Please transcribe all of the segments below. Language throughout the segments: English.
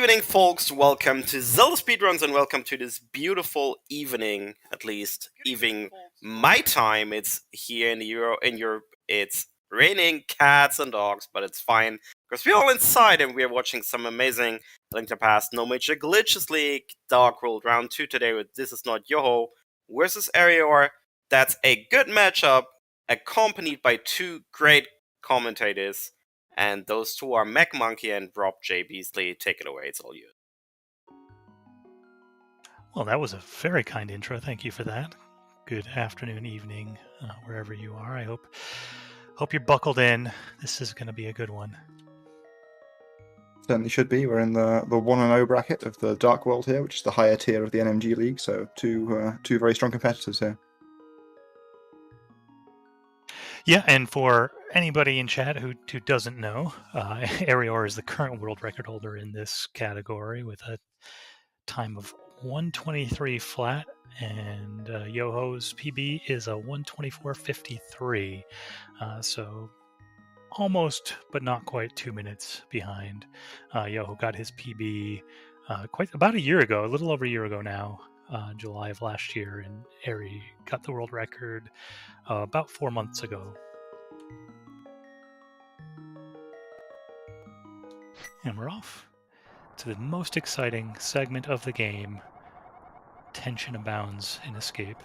evening, folks. Welcome to Zelda Speedruns, and welcome to this beautiful evening. At least, evening my time. It's here in Europe. It's raining cats and dogs, but it's fine because we're all inside and we're watching some amazing Link to the Past No Major Glitches League Dark World Round 2 today with This Is Not Yoho versus Eriror. That's a good matchup, accompanied by two great commentators. And those two are Mac Monkey and Rob J. Beasley. Take it away, it's all you. Well, that was a very kind intro. Thank you for that. Good afternoon, evening, wherever you are. I hope you're buckled in. This is going to be a good one. Certainly should be. We're in the 1-0 bracket of the Dark World here, which is the higher tier of the NMG League. So two very strong competitors here. Yeah, and for anybody in chat who doesn't know, Eriror is the current world record holder in this category with a time of 123 flat, and Yoho's PB is a 124.53. So almost, but not quite 2 minutes behind. Yoho got his PB quite about a year ago, a little over a year ago now, July of last year, and Eri got the world record about 4 months ago. And we're off to the most exciting segment of the game. Tension abounds in Escape.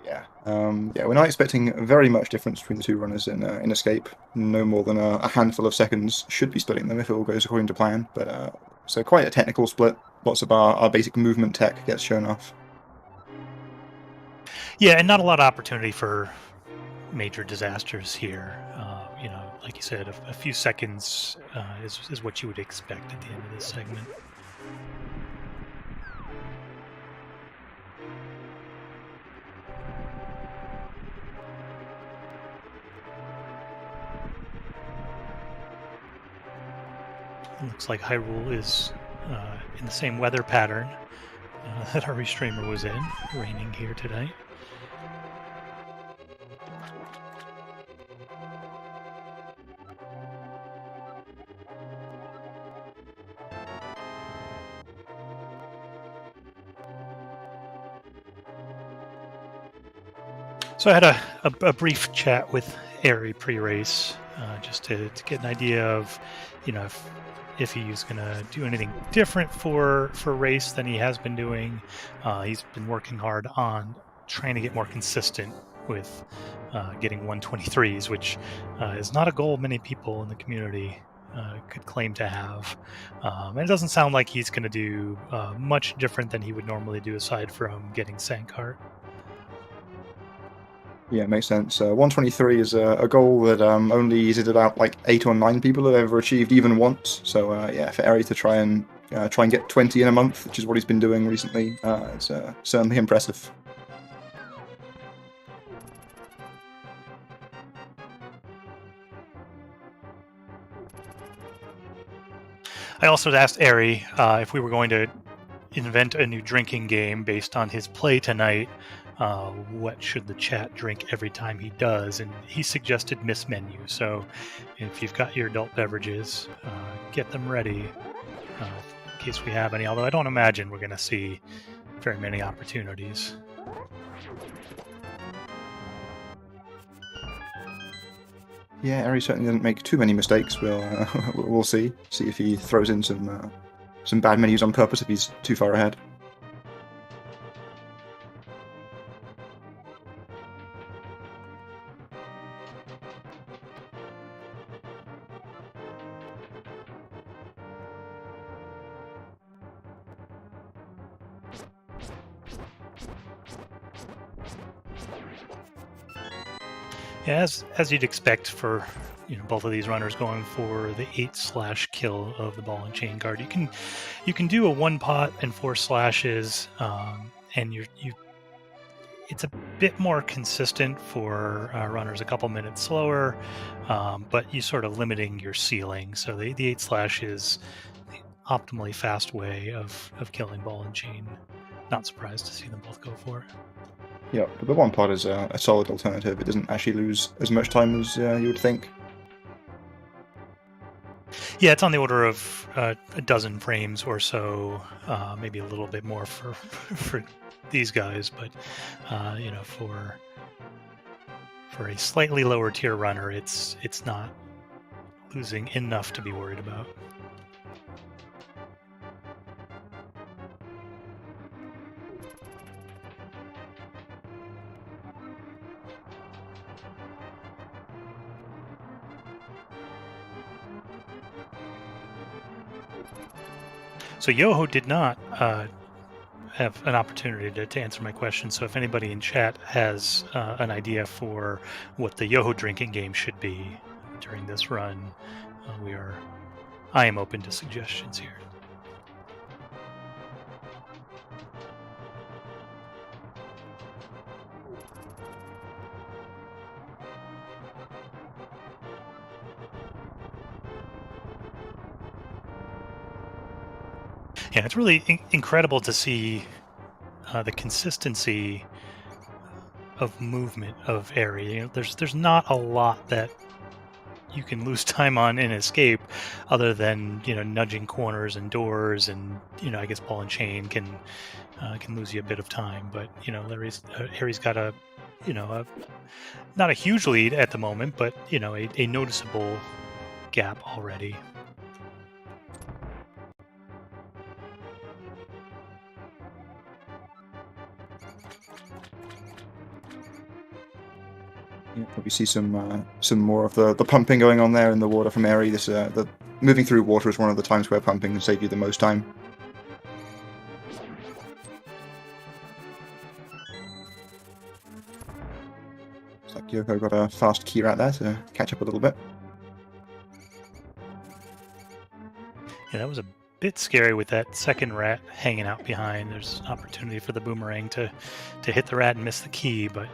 Yeah, we're not expecting very much difference between the two runners in Escape. No more than a handful of seconds should be splitting them if it all goes according to plan. But so quite a technical split. Lots of our basic movement tech gets shown off. Yeah, and not a lot of opportunity for major disasters here. Like you said, a few seconds is what you would expect at the end of this segment. It looks like Hyrule is in the same weather pattern that our restreamer was in, raining here tonight. So I had a brief chat with Eri pre-race, just to get an idea of, if he's going to do anything different for race than he has been doing. He's been working hard on trying to get more consistent with getting 123s, which is not a goal many people in the community could claim to have. And it doesn't sound like he's going to do much different than he would normally do aside from getting Sankart. Yeah, it makes sense. 123 is a goal that only is it about like 8 or 9 people have ever achieved even once. So yeah, for Eri to try and get 20 in a month, which is what he's been doing recently, it's certainly impressive. I also asked Eri if we were going to invent a new drinking game based on his play tonight. What should the chat drink every time he does? And he suggested Miss Menu. So if you've got your adult beverages, get them ready in case we have any. Although I don't imagine we're going to see very many opportunities. Yeah, Eri certainly doesn't make too many mistakes. We'll see if he throws in some bad menus on purpose if he's too far ahead. Yeah, as you'd expect for both of these runners going for the 8/ kill of the ball and chain guard, you can do a 1 pot and 4 slashes, and it's a bit more consistent for runners a couple minutes slower, but you sort of limiting your ceiling. So the 8/ is the optimally fast way of killing ball and chain. Not surprised to see them both go for it. Yeah, but the 1 pot is a solid alternative. It doesn't actually lose as much time as you would think. Yeah, it's on the order of a dozen frames or so, maybe a little bit more for for these guys, but you know, for a slightly lower tier runner, it's not losing enough to be worried about. So Yoho did not have an opportunity to answer my question. So if anybody in chat has an idea for what the Yoho drinking game should be during this run, I am open to suggestions here. Yeah, it's really incredible to see the consistency of movement of Eri. You know, there's not a lot that you can lose time on in Escape, other than, you know, nudging corners and doors, and, you know, I guess ball and chain can lose you a bit of time. But, you know, Harry's got a, you know, not a huge lead at the moment, but, you know, a noticeable gap already. Yeah, probably see some more of the pumping going on there in the water from Eri. The moving through water is one of the times where pumping can save you the most time. Looks like Yoko got a fast key right there to catch up a little bit. Yeah, that was a bit scary with that second rat hanging out behind. There's an opportunity for the boomerang to hit the rat and miss the key, but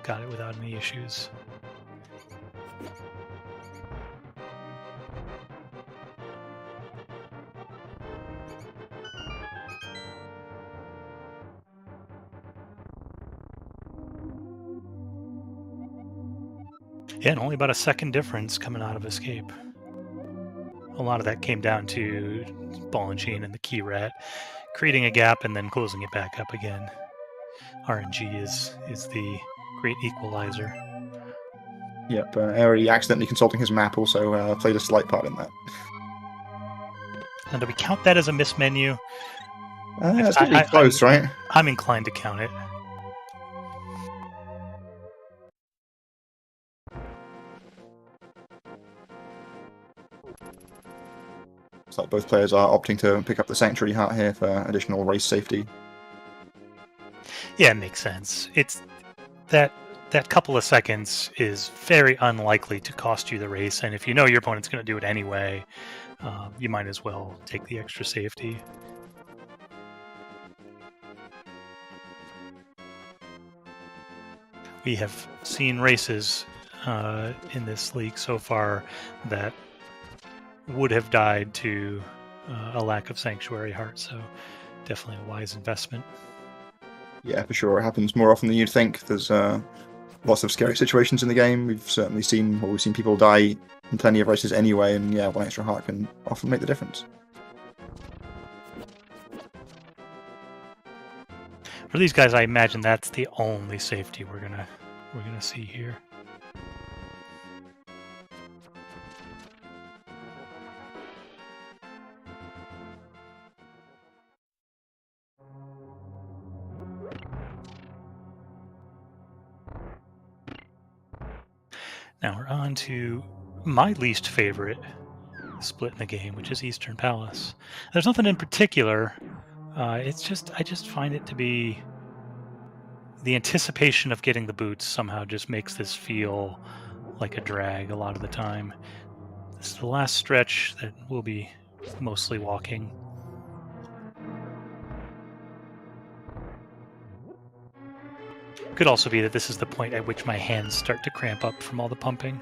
got it without any issues. Yeah, and only about a second difference coming out of Escape. A lot of that came down to ball and chain and the key rat creating a gap and then closing it back up again. RNG is the great equalizer. Yep, Eri accidentally consulting his map also played a slight part in that. And do we count that as a miss menu? It's pretty close, right? I'm inclined to count it. Looks like both players are opting to pick up the Sanctuary Heart here for additional race safety. Yeah, it makes sense. It's that couple of seconds is very unlikely to cost you the race, and if you know your opponent's going to do it anyway, you might as well take the extra safety. We have seen races in this league so far that would have died to a lack of Sanctuary Heart, so definitely a wise investment. Yeah, for sure. It happens more often than you'd think. There's lots of scary situations in the game. We've seen people die in plenty of races anyway, and yeah, one extra heart can often make the difference. For these guys, I imagine that's the only safety we're gonna see here. Now we're on to my least favorite split in the game, which is Eastern Palace. There's nothing in particular. It's just I just find it to be the anticipation of getting the boots somehow just makes this feel like a drag a lot of the time. This is the last stretch that we'll be mostly walking. Could also be that this is the point at which my hands start to cramp up from all the pumping.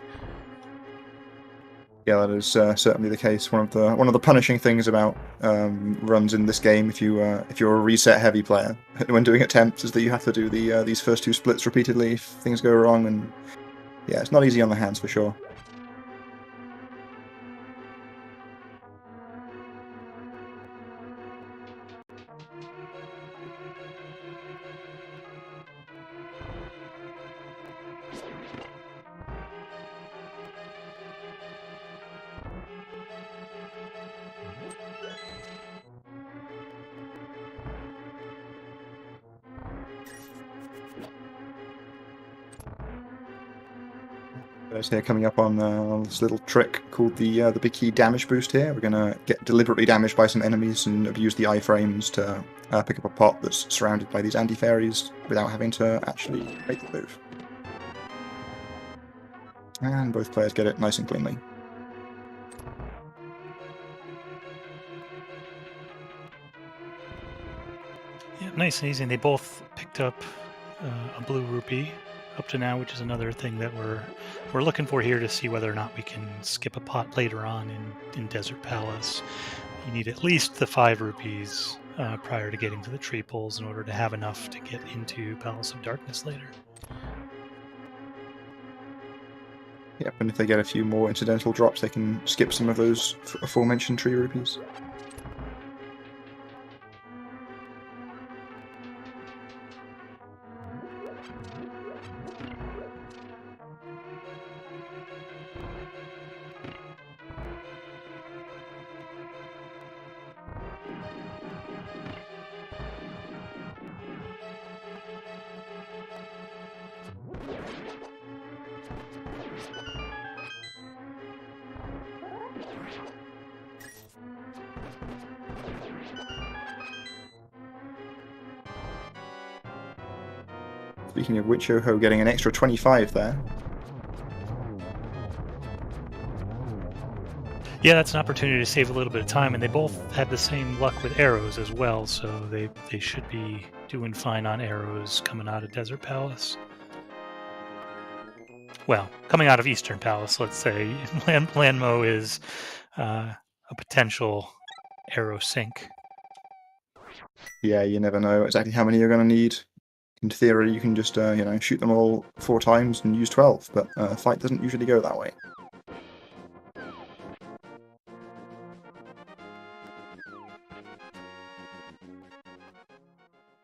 Yeah, that is certainly the case. One of the punishing things about runs in this game, if you're a reset heavy player, when doing attempts, is that you have to do these first two splits repeatedly if things go wrong, and yeah, it's not easy on the hands for sure. Guys here coming up on this little trick called the big key damage boost here. We're going to get deliberately damaged by some enemies and abuse the iframes to pick up a pot that's surrounded by these anti-fairies without having to actually make the move. And both players get it nice and cleanly. Yeah, nice and easy. And they both picked up a blue rupee up to now, which is another thing that we're looking for here to see whether or not we can skip a pot later on in Desert Palace. You need at least the 5 rupees prior to getting to the tree poles in order to have enough to get into Palace of Darkness later. Yep, and if they get a few more incidental drops, they can skip some of those aforementioned tree rupees. Speaking of which, Yoho getting an extra 25 there. Yeah, that's an opportunity to save a little bit of time, and they both had the same luck with arrows as well, so they should be doing fine on arrows coming out of Desert Palace. Well, coming out of Eastern Palace, let's say. Landmo is a potential arrow sink. Yeah, you never know exactly how many you're going to need. In theory, you can just, shoot them all 4 times and use 12, but a fight doesn't usually go that way.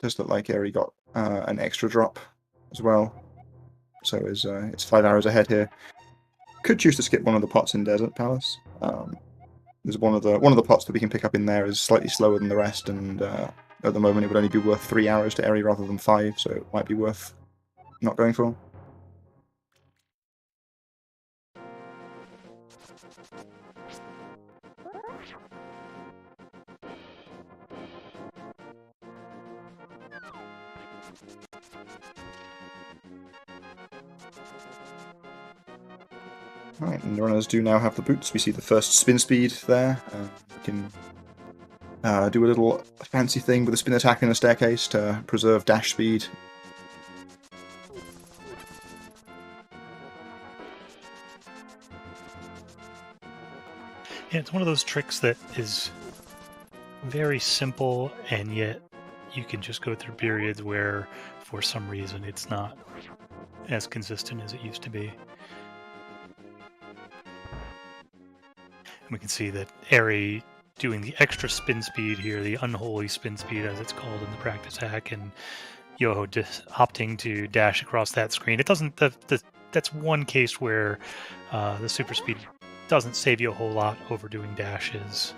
Does look like Eri got an extra drop as well, so it's 5 arrows ahead here. Could choose to skip one of the pots in Desert Palace. There's one of the pots that we can pick up in there is slightly slower than the rest, and at the moment it would only be worth 3 arrows to Eri rather than 5, so it might be worth not going for. Right, and the runners do now have the boots. We see the first spin speed there. We can do a little fancy thing with a spin attack and a staircase to preserve dash speed. Yeah, it's one of those tricks that is very simple, and yet you can just go through periods where, for some reason, it's not as consistent as it used to be. And we can see that Eri doing the extra spin speed here, the unholy spin speed as it's called in the practice hack, and Yoho opting to dash across that screen. It doesn't. That's one case where the super speed doesn't save you a whole lot overdoing dashes,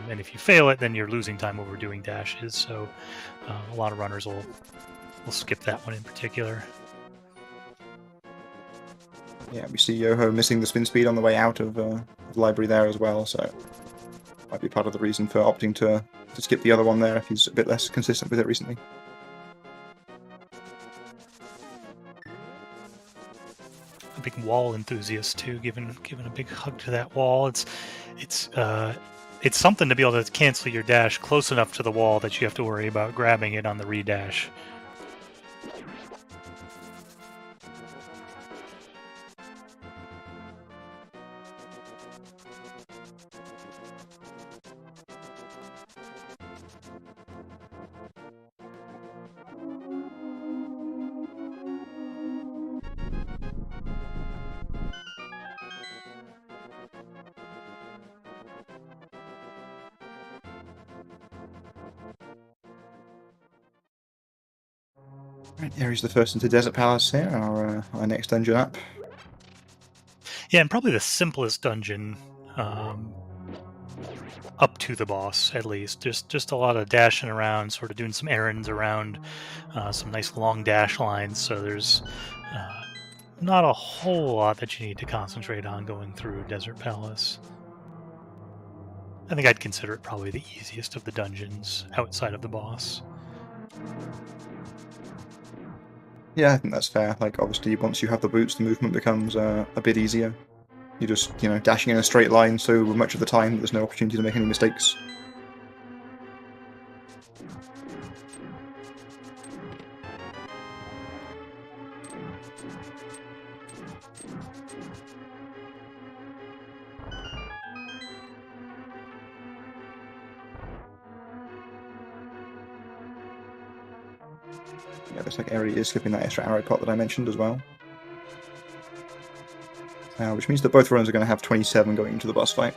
and if you fail it, then you're losing time overdoing dashes. So a lot of runners will skip that one in particular. Yeah, we see Yoho missing the spin speed on the way out of the library there as well, so might be part of the reason for opting to skip the other one there if he's a bit less consistent with it recently. A big wall enthusiast too, giving a big hug to that wall. It's something to be able to cancel your dash close enough to the wall that you have to worry about grabbing it on the redash. Right, Eri's the first into Desert Palace here, our next dungeon up. Yeah, and probably the simplest dungeon up to the boss, at least. Just a lot of dashing around, sort of doing some errands around some nice long dash lines. So there's not a whole lot that you need to concentrate on going through Desert Palace. I think I'd consider it probably the easiest of the dungeons outside of the boss. Yeah, I think that's fair. Like, obviously, once you have the boots, the movement becomes a bit easier. You're just, dashing in a straight line so much of the time there's no opportunity to make any mistakes. Yeah, looks like Eri is skipping that extra arrow pot that I mentioned as well. Which means that both runs are going to have 27 going into the boss fight.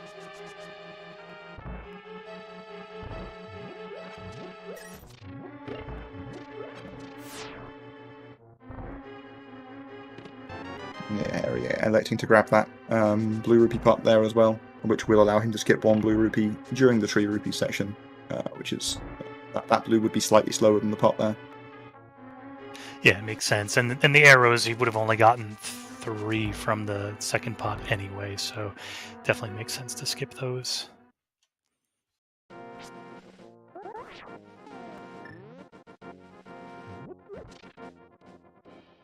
Yeah, Eri electing to grab that blue rupee pot there as well, which will allow him to skip one blue rupee during the tree rupee section, which is... that blue would be slightly slower than the pot there. Yeah, it makes sense. And the arrows, he would have only gotten 3 from the second pot anyway, so definitely makes sense to skip those.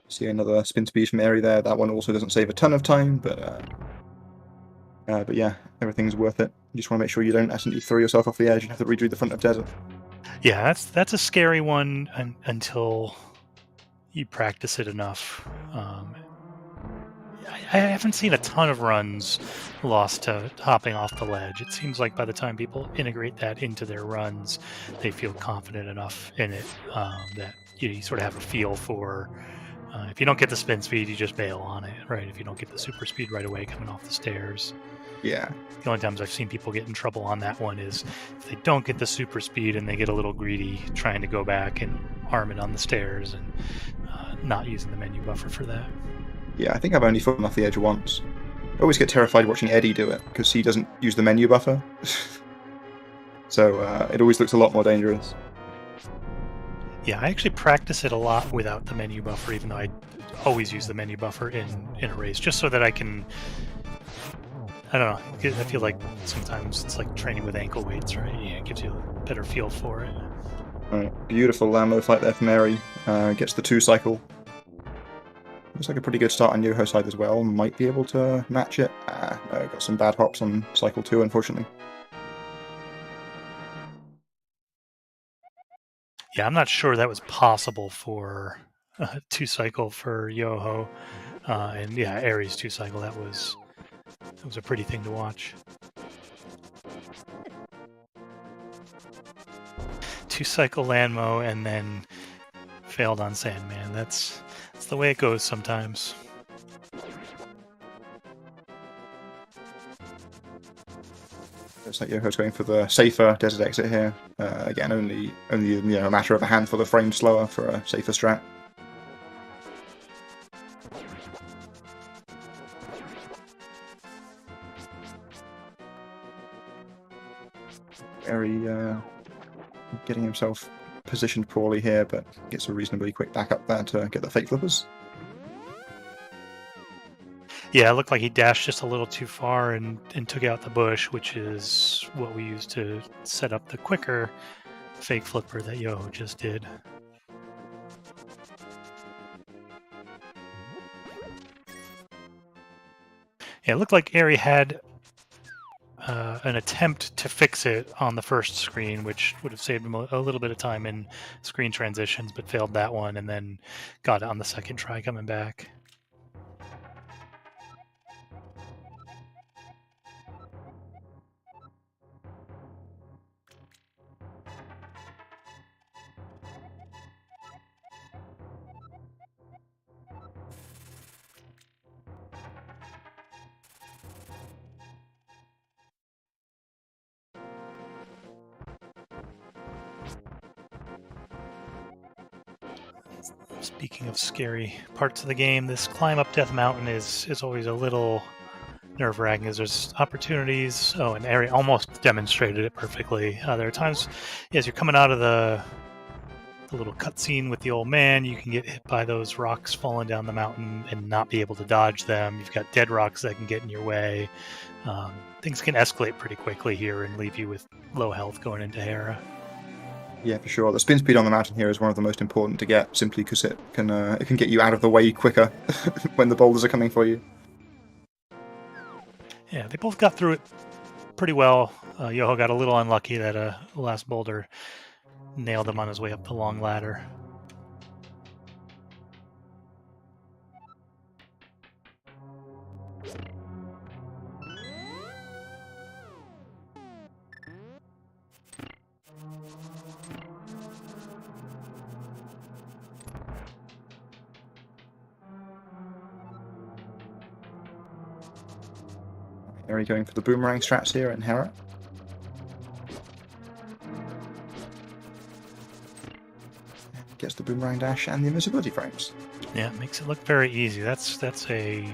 See another spin speed from Eri there. That one also doesn't save a ton of time, but yeah, everything's worth it. You just want to make sure you don't accidentally throw yourself off the edge and have to redo the front of desert. Yeah, that's a scary one until you practice it enough. I haven't seen a ton of runs lost to hopping off the ledge. It seems like by the time people integrate that into their runs, they feel confident enough in it that you sort of have a feel for. If you don't get the spin speed, you just bail on it, right? If you don't get the super speed right away coming off the stairs. Yeah. The only times I've seen people get in trouble on that one is if they don't get the super speed and they get a little greedy trying to go back and arm it on the stairs and not using the menu buffer for that. Yeah, I think I've only fallen off the edge once. I always get terrified watching Eddie do it, because he doesn't use the menu buffer. So it always looks a lot more dangerous. Yeah, I actually practice it a lot without the menu buffer, even though I always use the menu buffer in a race, just so that I can... I don't know, I feel like sometimes it's like training with ankle weights, right? Yeah, it gives you a better feel for it. Right, beautiful Lambo fight there from Eri. Gets the 2-cycle. Looks like a pretty good start on Yoho side as well. Might be able to match it. No, got some bad hops on cycle 2, unfortunately. Yeah, I'm not sure that was possible for 2-cycle for Yoho. And yeah, Eri's 2-cycle, that was a pretty thing to watch. 2-cycle Landmo and then failed on Sandman. That's the way it goes sometimes. Looks like Yoho's going for the safer desert exit here. Again, only a matter of a handful of frames slower for a safer strat. Eri getting himself positioned poorly here, but gets a reasonably quick back up there to get the fake flippers. Yeah, it looked like he dashed just a little too far and took out the bush, which is what we used to set up the quicker fake flipper that Yoho just did. Yeah, it looked like Eri had an attempt to fix it on the first screen, which would have saved him a little bit of time in screen transitions, but failed that one and then got it on the second try coming back. Speaking of scary parts of the game, this climb up Death Mountain is always a little nerve-wracking as there's opportunities. Oh, and Eri almost demonstrated it perfectly. There are times as you're coming out of the the little cutscene with the old man, you can get hit by those rocks falling down the mountain and not be able to dodge them. You've got dead rocks that can get in your way. Things can escalate pretty quickly here and leave you with low health going into Hera. Yeah, for sure. The spin speed on the mountain here is one of the most important to get, simply because it can get you out of the way quicker when the boulders are coming for you. Yeah, they both got through it pretty well. Yoho got a little unlucky that the last boulder nailed him on his way up the long ladder. Eri going for the boomerang strats here in Hera. Gets the boomerang dash and the invisibility frames. Yeah, it makes it look very easy. That's a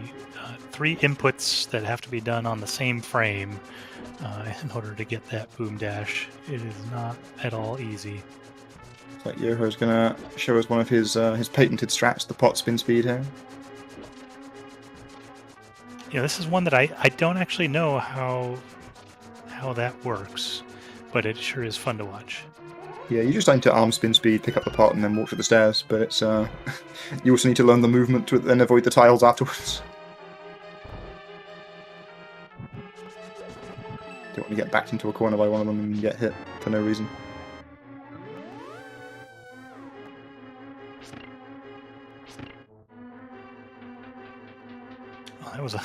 3 inputs that have to be done on the same frame in order to get that boom dash. It is not at all easy. Looks like Yoho's gonna show us one of his patented strats, the pot spin speed here. Yeah, this is one that I don't actually know how that works, but it sure is fun to watch. Yeah, you just aim to arm spin speed, pick up the pot, and then walk to the stairs. But it's you also need to learn the movement to then avoid the tiles afterwards. Don't want to get backed into a corner by one of them and get hit for no reason. Well, that was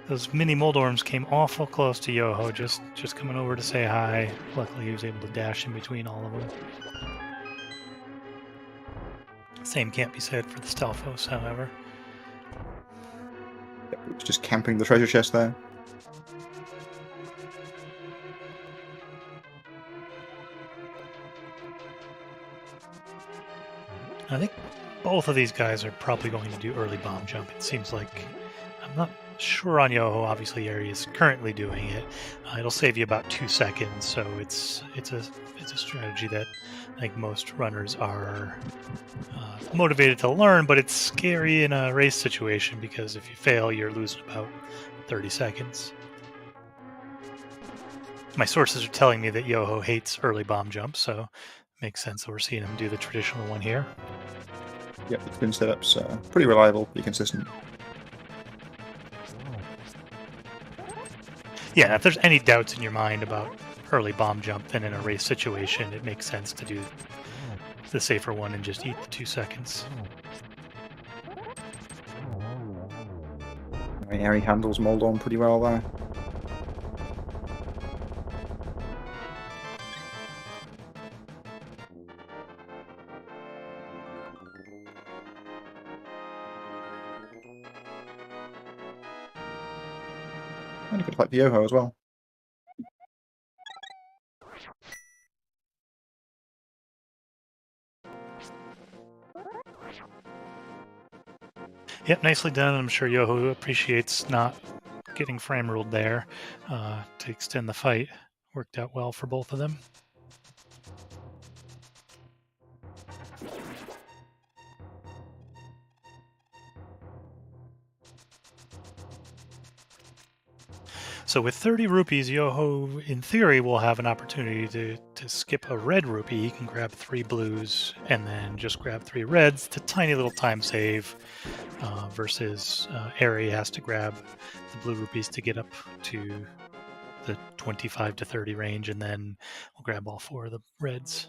those mini Moldorms came awful close to Yoho, just coming over to say hi. Luckily, he was able to dash in between all of them. Same can't be said for the Stalfos, however. Yep, it was just camping the treasure chest there. I think both of these guys are probably going to do early bomb jump. It seems like, I'm not sure on Yoho. Obviously, Eri is currently doing it. It'll save you about 2 seconds, so it's a strategy that I think most runners are motivated to learn. But it's scary in a race situation because if you fail, you're losing about 30 seconds. My sources are telling me that Yoho hates early bomb jump, so it makes sense that we're seeing him do the traditional one here. Yep, the spin setup's pretty reliable, pretty consistent. Yeah, if there's any doubts in your mind about early bomb jump, then in a race situation, it makes sense to do the safer one and just eat the 2 seconds. I mean, Eri handles Moldorm pretty well there. And a good fight for Yoho as well. Yep, nicely done. I'm sure Yoho appreciates not getting frame ruled there to extend the fight. Worked out well for both of them. So with 30 rupees, Yoho, in theory, will have an opportunity to skip a red rupee. He can grab 3 blues and then just grab 3 reds. It's a tiny little time save versus Eri has to grab the blue rupees to get up to the 25 to 30 range, and then we'll grab all 4 of the reds.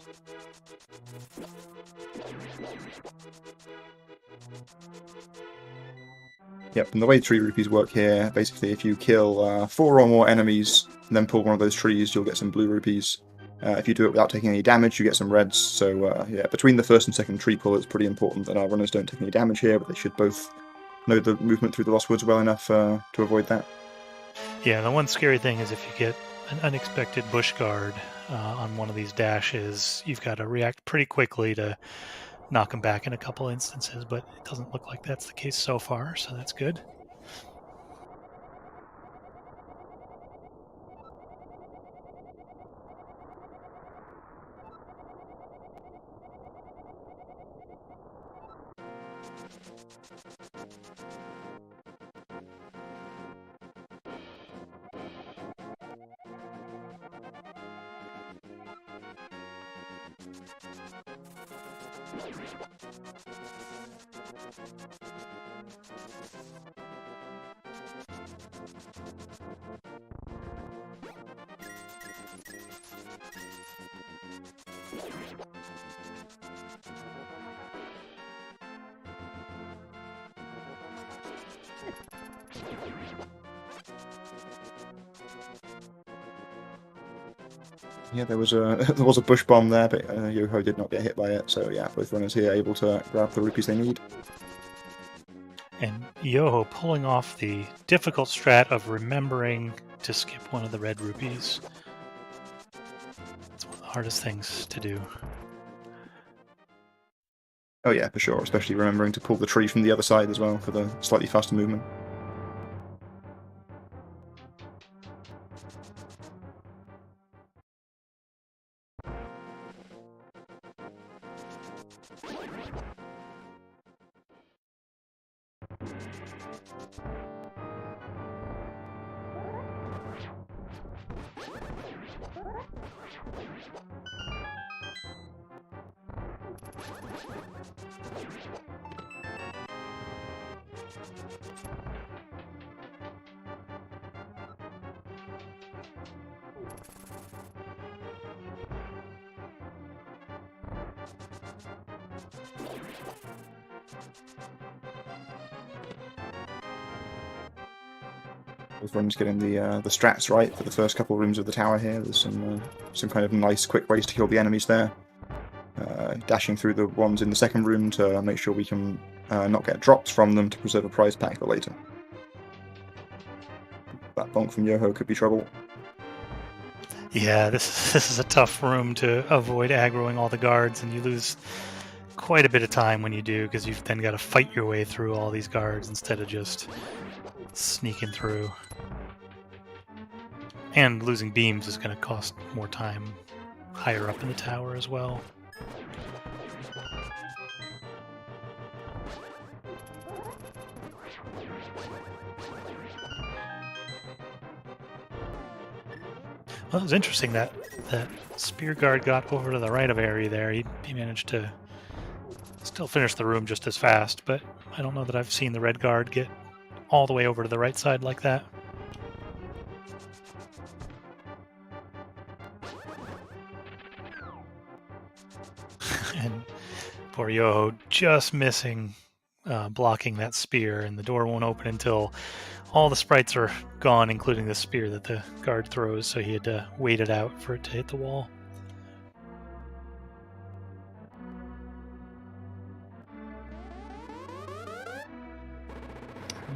Yep, and the way 3 rupees work here, basically if you kill 4 or more enemies and then pull one of those trees, you'll get some blue rupees. If you do it without taking any damage, you get some reds. So yeah, between the first and second tree pull, it's pretty important that our runners don't take any damage here, but they should both know the movement through the Lost Woods well enough to avoid that. Yeah, the one scary thing is if you get an unexpected bush guard on one of these dashes, you've got to react pretty quickly to knock him back in a couple instances, but it doesn't look like that's the case so far, so that's good. Yeah, there was a there was a bush bomb there, but Yoho did not get hit by it. So yeah, both runners here able to grab the rupees they need. And Yoho pulling off the difficult strat of remembering to skip one of the red rupees. It's one of the hardest things to do. Oh yeah, for sure, especially remembering to pull the tree from the other side as well for the slightly faster movement. Both runners getting the strats right for the first couple of rooms of the tower here. There's some kind of nice quick ways to kill the enemies there. Dashing through the ones in the second room to make sure we can not get drops from them to preserve a prize pack for later. That bonk from Yoho could be trouble. Yeah, this is a tough room to avoid aggroing all the guards, and you lose quite a bit of time when you do, because you've then got to fight your way through all these guards instead of just sneaking through. And losing beams is going to cost more time higher up in the tower as well. Well, it was interesting that spear guard got over to the right of Eri there. He managed to still finish the room just as fast, but I don't know that I've seen the red guard get all the way over to the right side like that. And poor Yoho just missing blocking that spear, and the door won't open until all the sprites are gone, including the spear that the guard throws, so he had to wait it out for it to hit the wall.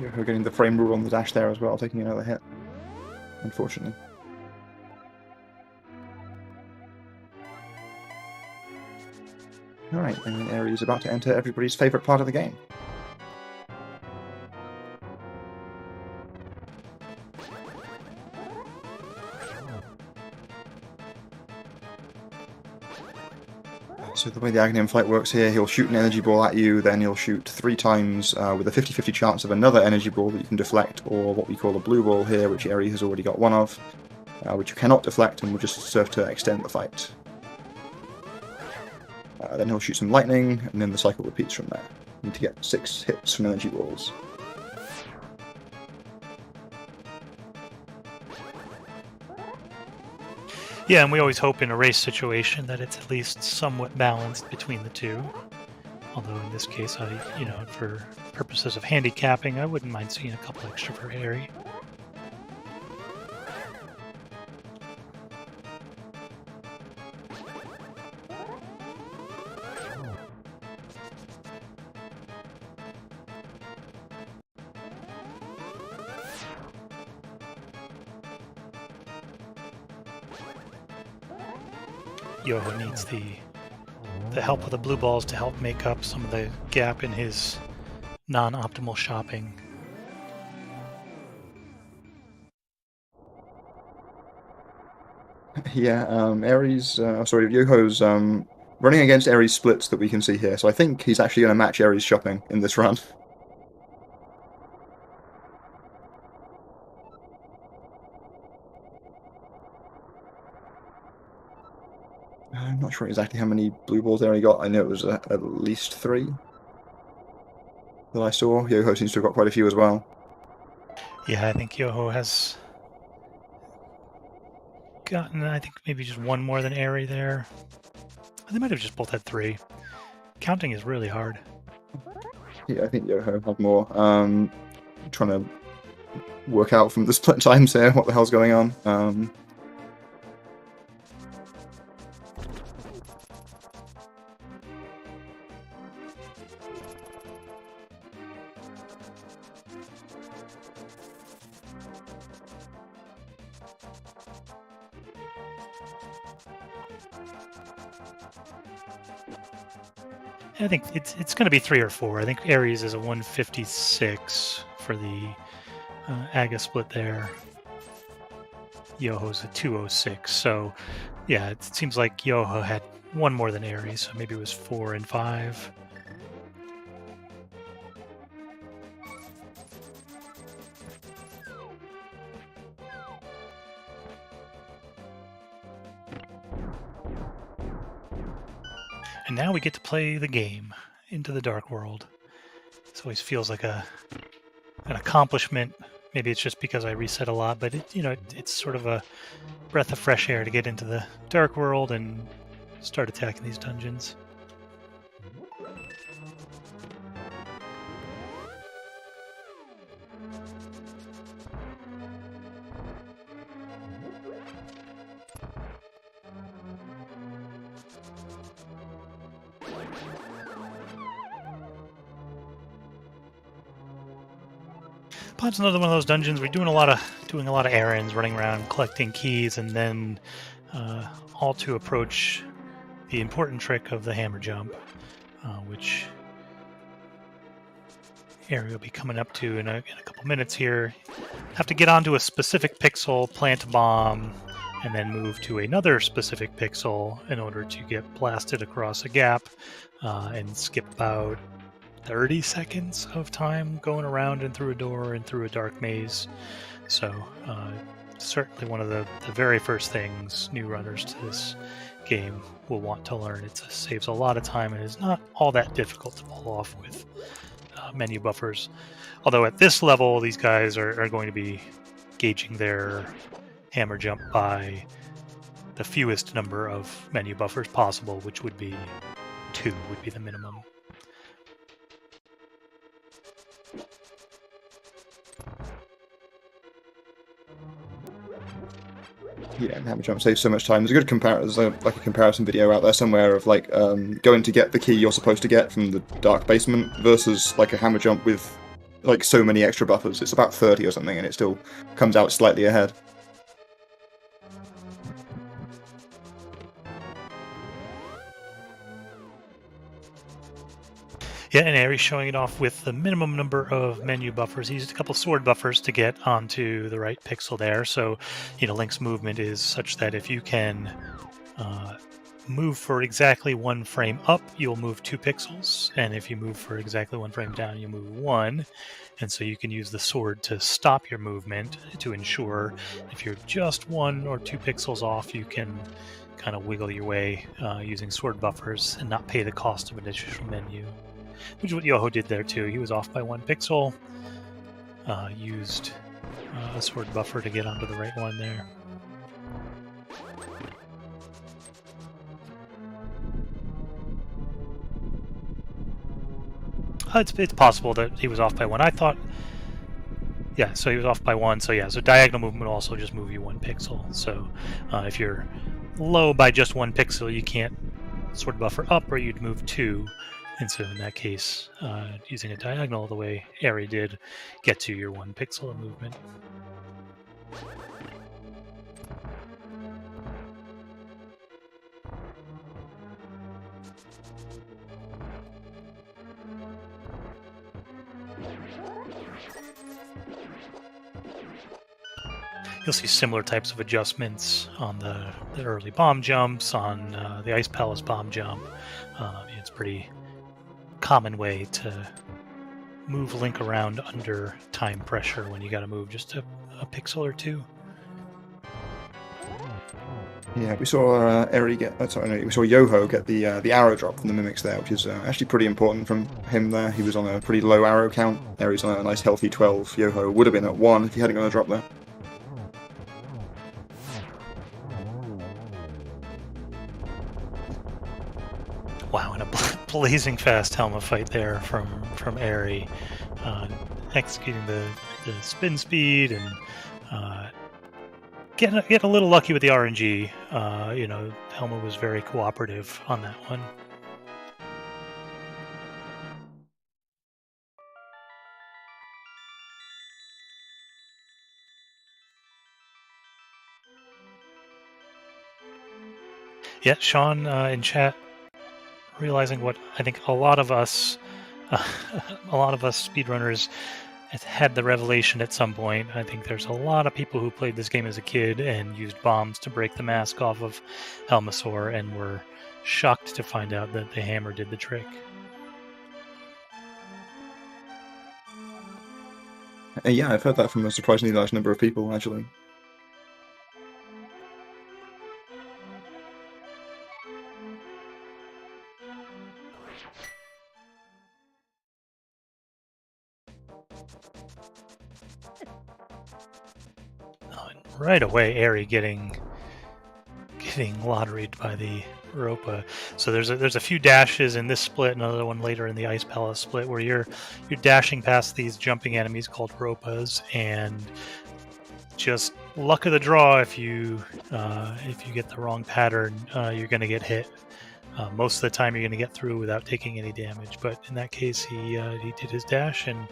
Yoho getting the frame rule on the dash there as well, taking another hit, unfortunately. Alright, and Eri is about to enter everybody's favourite part of the game. So the way the Aghanim fight works here, he'll shoot an energy ball at you, then he'll shoot 3 times with a 50-50 chance of another energy ball that you can deflect, or what we call a blue ball here, which Eri has already got one of, which you cannot deflect and will just serve to extend the fight. Then he'll shoot some lightning, and then the cycle repeats from there. You need to get 6 hits from energy balls. Yeah, and we always hope in a race situation that it's at least somewhat balanced between the two. Although in this case, for purposes of handicapping, I wouldn't mind seeing a couple extra for Eri. Yoho needs the help of the blue balls to help make up some of the gap in his non-optimal shopping. Yeah, Yoho's running against Eri's splits that we can see here. So I think he's actually going to match Eri's shopping in this run. I'm not sure exactly how many blue balls Eri got. I know it was at least 3 that I saw. Yoho seems to have got quite a few as well. Yeah, I think Yoho has gotten, I think, maybe just one more than Eri there. They might have just both had 3. Counting is really hard. Yeah, I think Yoho had more. Trying to work out from the split times here what the hell's going on. I think it's going to be 3 or 4. I think Ares is a 156 for the Aga split there. Yoho's a 206. So, yeah, it seems like Yoho had one more than Ares, so maybe it was 4 and 5. And now we get to play the game, Into the Dark World. This always feels like an accomplishment. Maybe it's just because I reset a lot, but it's sort of a breath of fresh air to get into the Dark World and start attacking these dungeons. Pod's another one of those dungeons. We're doing a lot of errands, running around, collecting keys, and then all to approach the important trick of the hammer jump, which Eri will be coming up to in a couple minutes here. Have to get onto a specific pixel, plant a bomb, and then move to another specific pixel in order to get blasted across a gap and skip about 30 seconds of time going around and through a door and through a dark maze. So certainly one of the very first things new runners to this game will want to learn. It saves a lot of time and is not all that difficult to pull off with menu buffers. Although at this level, these guys are going to be gauging their hammer jump by the fewest number of menu buffers possible, which would be 2 would be the minimum. Yeah, hammer jump saves so much time. There's a good like a comparison video out there somewhere of like going to get the key you're supposed to get from the dark basement versus like a hammer jump with like so many extra buffers. It's about 30 or something, and it still comes out slightly ahead. Yeah, and Eri's showing it off with the minimum number of menu buffers. He used a couple sword buffers to get onto the right pixel there. So, Link's movement is such that if you can move for exactly 1 frame up, you'll move 2 pixels. And if you move for exactly 1 frame down, you move 1. And so you can use the sword to stop your movement to ensure if you're just 1 or 2 pixels off, you can kind of wiggle your way using sword buffers and not pay the cost of an additional menu. Which is what Yoho did there too. He was off by 1 pixel, used a sword buffer to get onto the right one there. It's possible that he was off by 1. I thought, yeah, so he was off by 1. So yeah, so diagonal movement will also just move you 1 pixel. So if you're low by just 1 pixel, you can't sword buffer up, or you'd move 2. And so in that case, using a diagonal the way Eri did, get to your 1 pixel of movement. you'll see similar types of adjustments on the early bomb jumps, on the Ice Palace bomb jump. It's a pretty common way to move Link around under time pressure when you got to move just a pixel or two. Yeah, we saw Eri get. We saw Yoho get the arrow drop from the mimics there, which is actually pretty important from him there. He was on a pretty low arrow count. Eri's on a nice healthy 12. Yoho would have been at 1 if he hadn't got a drop there. Wow, and a blazing fast helmet fight there from Eri, executing the spin speed and get a little lucky with the RNG. Helmet was very cooperative on that one. Yeah, Sean in chat, realizing what I think a lot of us speedrunners had the revelation at some point. I think there's a lot of people who played this game as a kid and used bombs to break the mask off of Helmasaur and were shocked to find out that the hammer did the trick. Yeah, I've heard that from a surprisingly large number of people, actually. Right away, Eri getting lotteried by the Ropa. So there's a few dashes in this split, another one later in the Ice Palace split, where you're dashing past these jumping enemies called Ropas, and just luck of the draw. If you get the wrong pattern, you're going to get hit. Most of the time, you're going to get through without taking any damage. But in that case, he did his dash and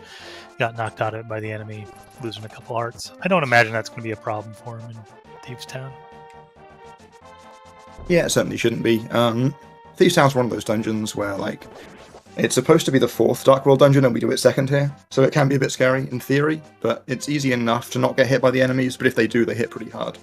got knocked out of it by the enemy, losing a couple hearts. I don't imagine that's going to be a problem for him in Thieves Town. Yeah, it certainly shouldn't be. Thieves Town's one of those dungeons where, like, it's supposed to be the 4th Dark World dungeon and we do it 2nd here, so it can be a bit scary in theory, but it's easy enough to not get hit by the enemies, but if they do, they hit pretty hard.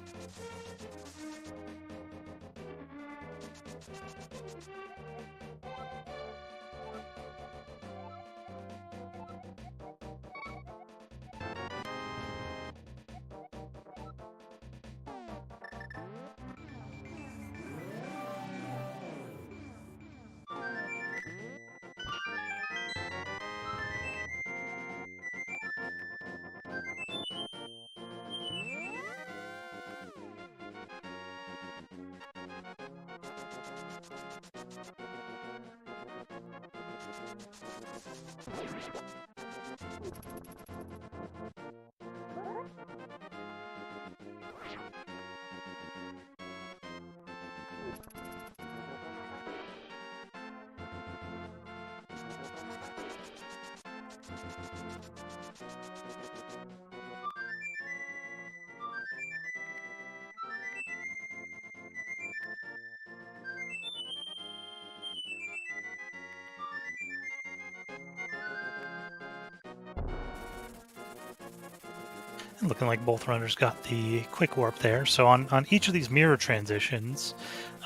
Looking like both runners got the quick warp there. So on each of these mirror transitions,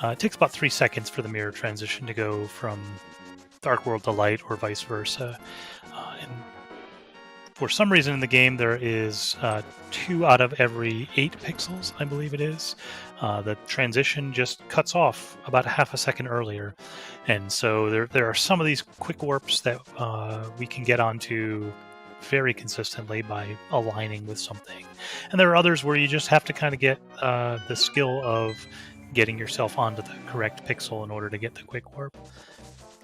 it takes about 3 seconds for the mirror transition to go from Dark World to Light or vice versa. And for some reason in the game, there is 2 out of every 8 pixels, I believe it is. The transition just cuts off about a half a second earlier. And so there are some of these quick warps that we can get onto very consistently by aligning with something, and there are others where you just have to kind of get the skill of getting yourself onto the correct pixel in order to get the quick warp.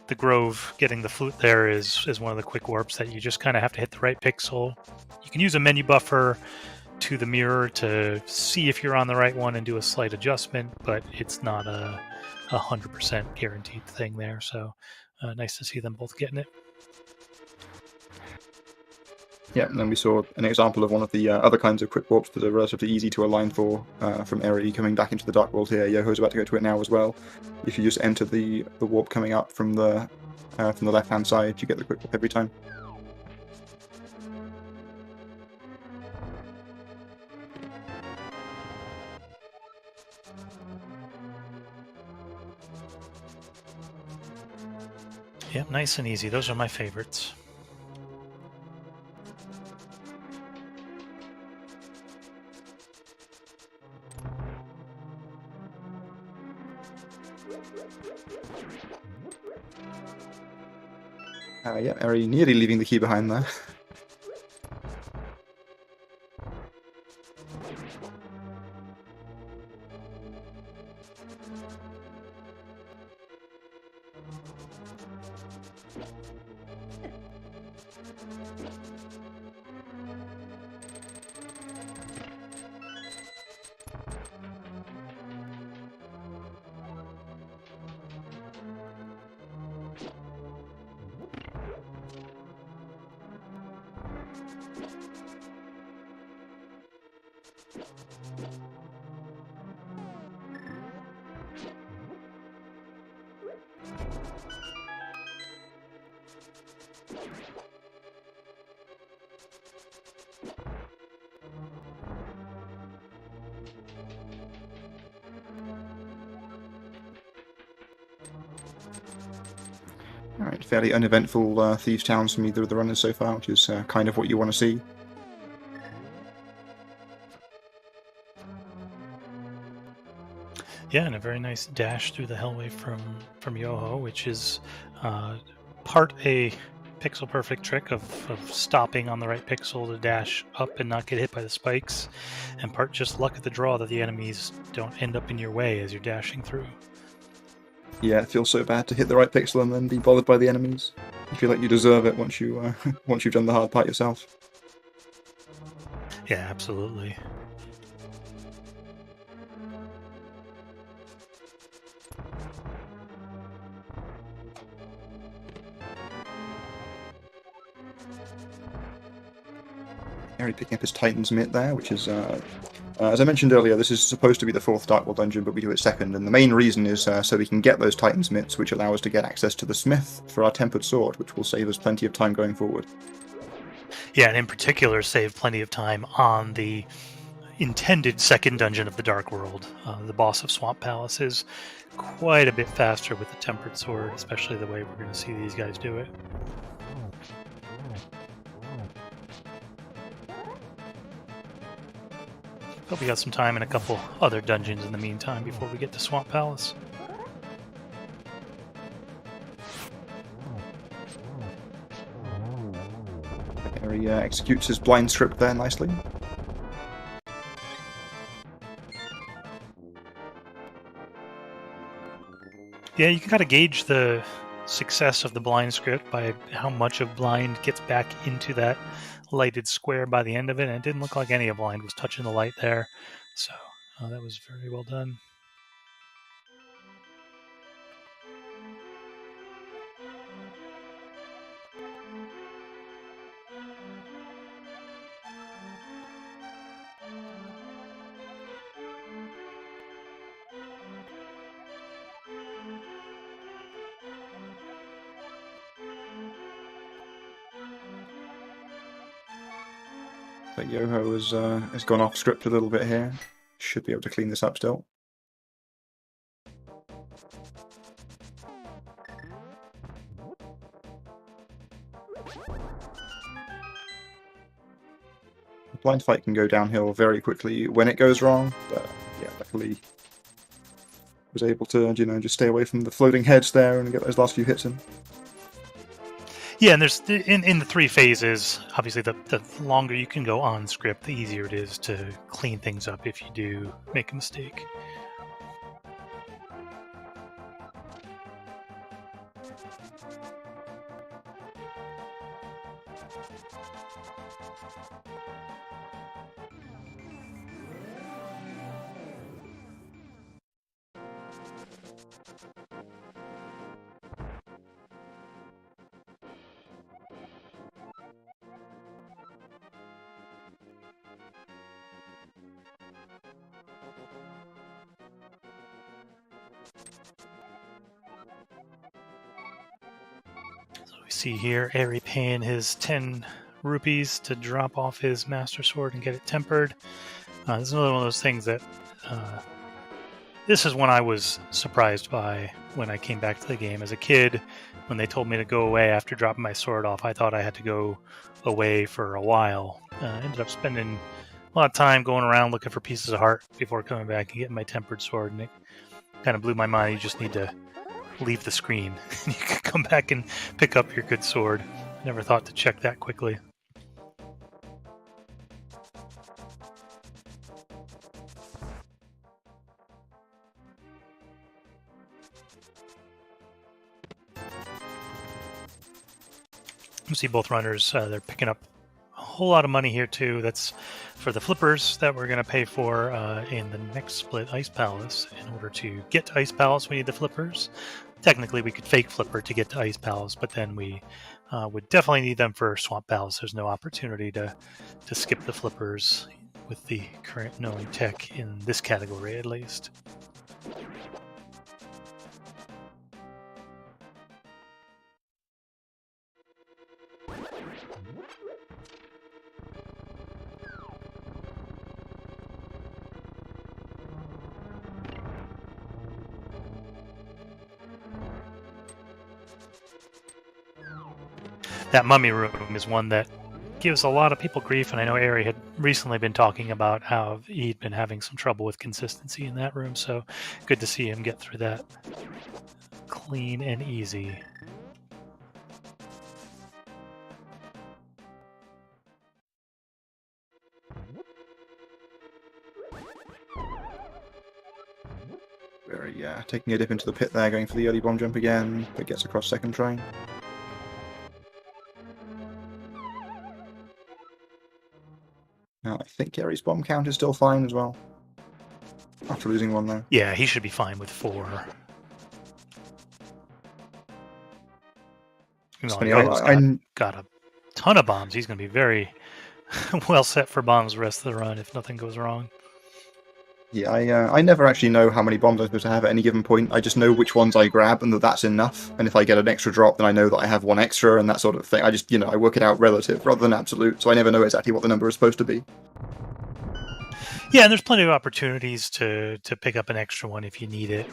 The Grove, getting the flute there is one of the quick warps that you just kind of have to hit the right pixel. You can use a menu buffer to the mirror to see if you're on the right one and do a slight adjustment, but it's not a 100% guaranteed thing there, so nice to see them both getting it. Yeah, and then we saw an example of one of the other kinds of quick warps that are relatively easy to align for from Eri coming back into the Dark World here. Yoho's about to go to it now as well. If you just enter the warp coming up from the left-hand side, you get the quick warp every time. Yep, nice and easy. Those are my favorites. Yeah, Eri nearly leaving the key behind there. Alright, fairly uneventful Thieves' Towns from either of the runners so far, which is kind of what you want to see. Yeah, and a very nice dash through the hellway from Yoho, which is part a pixel perfect trick of stopping on the right pixel to dash up and not get hit by the spikes, and part just luck of the draw that the enemies don't end up in your way as you're dashing through. Yeah, it feels so bad to hit the right pixel and then be bothered by the enemies. You feel like you deserve it once you once you've done the hard part yourself. Yeah, absolutely. Eri picking up his Titan's Mitt there, which is, as I mentioned earlier, this is supposed to be the 4th Dark World dungeon, but we do it second, and the main reason is so we can get those Titan's Mitts, which allow us to get access to the Smith for our Tempered Sword, which will save us plenty of time going forward. Yeah, and in particular, save plenty of time on the intended second dungeon of the Dark World. The boss of Swamp Palace is quite a bit faster with the Tempered Sword, especially the way we're going to see these guys do it. Hope we got some time in a couple other dungeons in the meantime before we get to Swamp Palace. Eri executes his blind script there nicely. Yeah, you can kind of gauge the success of the blind script by how much of blind gets back into that lighted square by the end of it, and it didn't look like any of blind was touching the light there, so that was very well done. But Yoho has gone off script a little bit here. Should be able to clean this up still. The blind fight can go downhill very quickly when it goes wrong, but yeah, luckily was able to, just stay away from the floating heads there and get those last few hits in. Yeah, and there's in the 3 phases, obviously the longer you can go on script, the easier it is to clean things up if you do make a mistake. So we see here Eri paying his 10 rupees to drop off his Master Sword and get it tempered. This is another one of those things that this is one I was surprised by when I came back to the game. As a kid, when they told me to go away after dropping my sword off, I thought I had to go away for a while. Ended up spending a lot of time going around looking for pieces of heart before coming back and getting my tempered sword, and it kind of blew my mind. You just need to leave the screen. You can come back and pick up your good sword. Never thought to check that quickly. You see both runners, they're picking up a whole lot of money here too. That's for the flippers that we're going to pay for in the next split, Ice Palace. In order to get to Ice Palace, we need the flippers. Technically, we could fake flipper to get to Ice Palace, but then we would definitely need them for Swamp Palace. There's no opportunity to skip the flippers with the current known tech in this category, at least. That mummy room is one that gives a lot of people grief, and I know Ari had recently been talking about how he'd been having some trouble with consistency in that room, so good to see him get through that clean and easy. Taking a dip into the pit there, going for the early bomb jump again, but gets across second try. Now, I think Gary's bomb count is still fine as well, after losing one there. Yeah, he should be fine with 4. Yoho's got a ton of bombs. He's going to be very well set for bombs the rest of the run if nothing goes wrong. Yeah, I never actually know how many bombs I'm supposed to have at any given point. I just know which ones I grab and that's enough. And if I get an extra drop, then I know that I have one extra and that sort of thing. I just, I work it out relative rather than absolute, so I never know exactly what the number is supposed to be. Yeah, and there's plenty of opportunities to pick up an extra one if you need it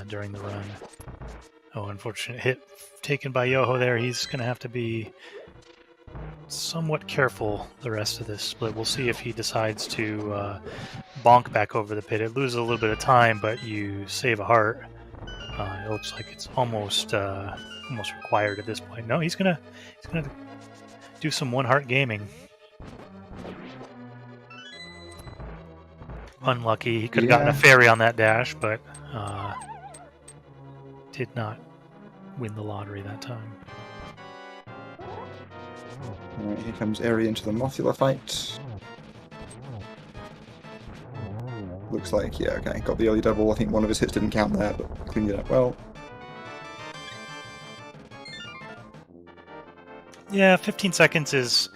during the run. Oh, unfortunate hit taken by Yoho there. He's going to have to be somewhat careful the rest of this split. We'll see if he decides to bonk back over the pit. It loses a little bit of time, but you save a heart. It looks like it's almost required at this point. No, he's gonna do some one heart gaming. Unlucky. He could have gotten a fairy on that dash, but did not win the lottery that time. Alright, here comes Eri into the Mothula fight. Looks like, yeah, okay, got the early double. I think one of his hits didn't count there, but cleaned it up well. Yeah, 15 seconds is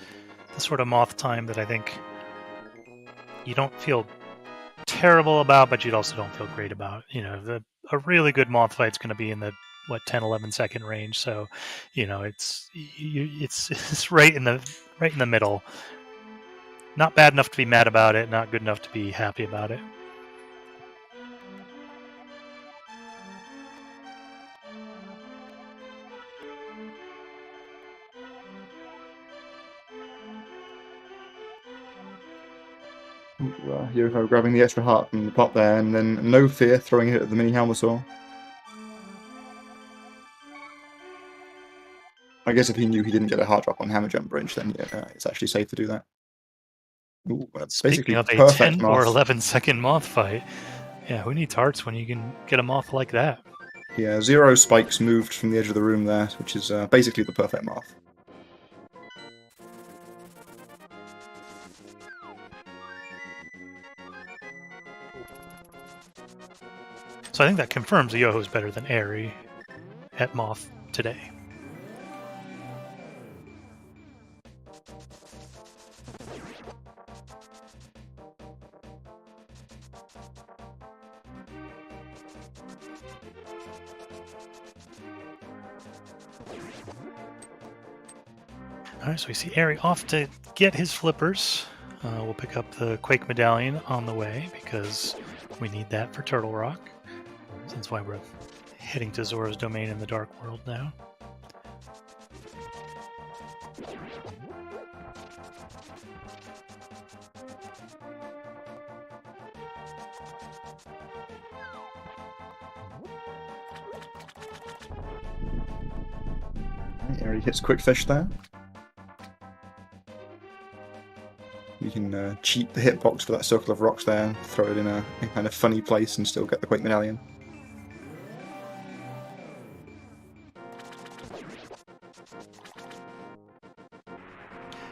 the sort of moth time that I think you don't feel terrible about, but you also don't feel great about. A really good moth fight's going to be in the 10-11 second range, so it's right in the middle. Not bad enough to be mad about it, not good enough to be happy about it. Yoho grabbing the extra heart from the pot there, and then no fear throwing it at the mini Helmasaur. I guess if he knew he didn't get a heart drop on Hammer Jump Bridge, then yeah, it's actually safe to do that. Ooh, Speaking of a 10 or 11 second moth fight, yeah, who needs hearts when you can get a moth like that? Yeah, 0 spikes moved from the edge of the room there, which is basically the perfect moth. So I think that confirms that Yoho's better than Eri at moth today. Alright, so we see Eri off to get his flippers. We'll pick up the Quake Medallion on the way because we need that for Turtle Rock. That's why we're heading to Zora's domain in the Dark World now. Eri hits quick fish there. You can cheat the hitbox for that circle of rocks there and throw it in a kind of funny place and still get the quick medallion.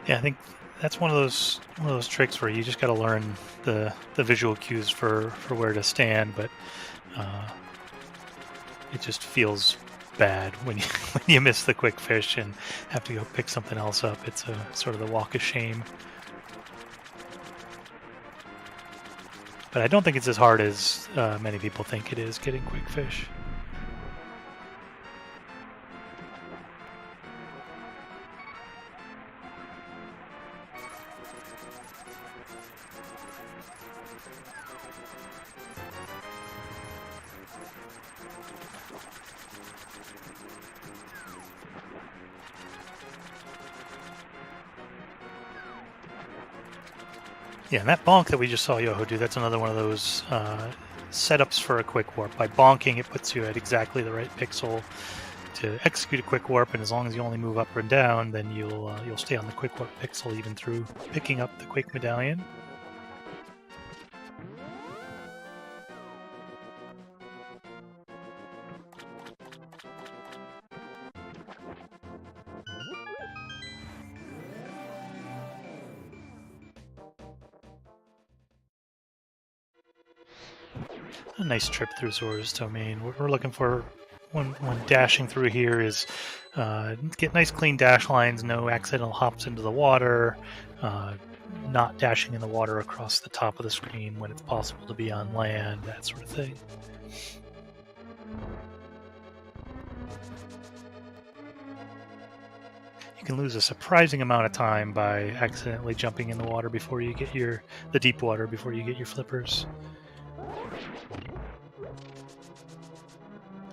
Yeah, I think that's one of those tricks where you just got to learn the visual cues for where to stand, but it just feels bad when you when you miss the quick fish and have to go pick something else up. It's a sort of the walk of shame. But I don't think it's as hard as many people think it is getting quick fish. Yeah, and that bonk that we just saw Yoho do, that's another one of those setups for a quick warp. By bonking, it puts you at exactly the right pixel to execute a quick warp, and as long as you only move up or down, then you'll stay on the quick warp pixel even through picking up the quick medallion. A nice trip through Zora's domain. What we're looking for when dashing through here is get nice clean dash lines, no accidental hops into the water, not dashing in the water across the top of the screen when it's possible to be on land, that sort of thing. You can lose a surprising amount of time by accidentally jumping in the water before you get the deep water before you get your flippers.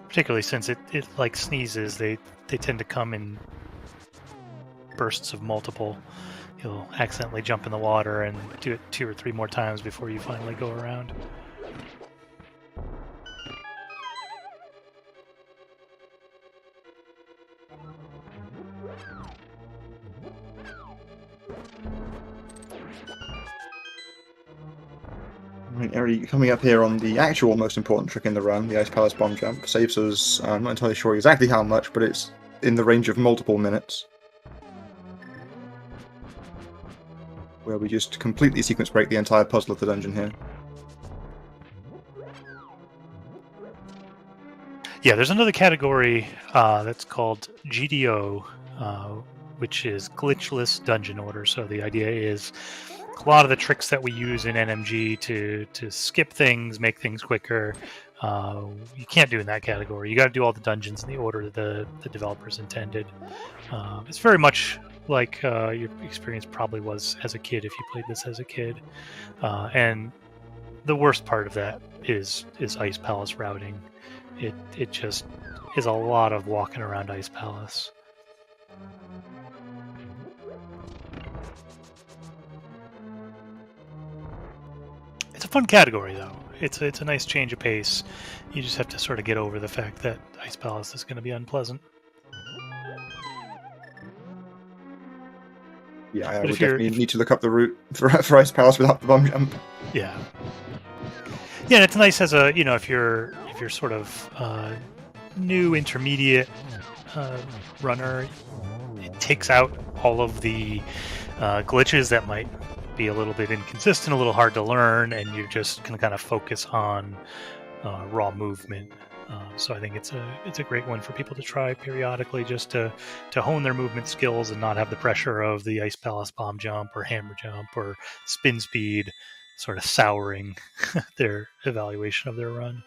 Particularly since it like sneezes, they tend to come in bursts of multiple. You'll accidentally jump in the water and do it 2 or 3 more times before you finally go around. Right, Eri, coming up here on the actual most important trick in the run, the Ice Palace bomb jump, saves us, I'm not entirely sure exactly how much, but it's in the range of multiple minutes. Where we just completely sequence break the entire puzzle of the dungeon here. Yeah, there's another category that's called GDO, which is Glitchless Dungeon Order. So the idea is a lot of the tricks that we use in NMG to skip things, make things quicker, you can't do in that category. You got to do all the dungeons in the order that the developers intended. It's very much like your experience probably was as a kid if you played this as a kid. And the worst part of that is Ice Palace routing. It just is a lot of walking around Ice Palace. It's a fun category, though. It's a nice change of pace. You just have to sort of get over the fact that Ice Palace is going to be unpleasant. Yeah, I But would if you're- definitely need to look up the route for Ice Palace without the bomb jump. Yeah. Yeah, and it's nice as a, if you're sort of new intermediate runner, it takes out all of the glitches that might be a little bit inconsistent, a little hard to learn, and you're just going to kind of focus on raw movement. So I think it's a great one for people to try periodically, just to hone their movement skills and not have the pressure of the Ice Palace bomb jump or hammer jump or spin speed sort of souring their evaluation of their run.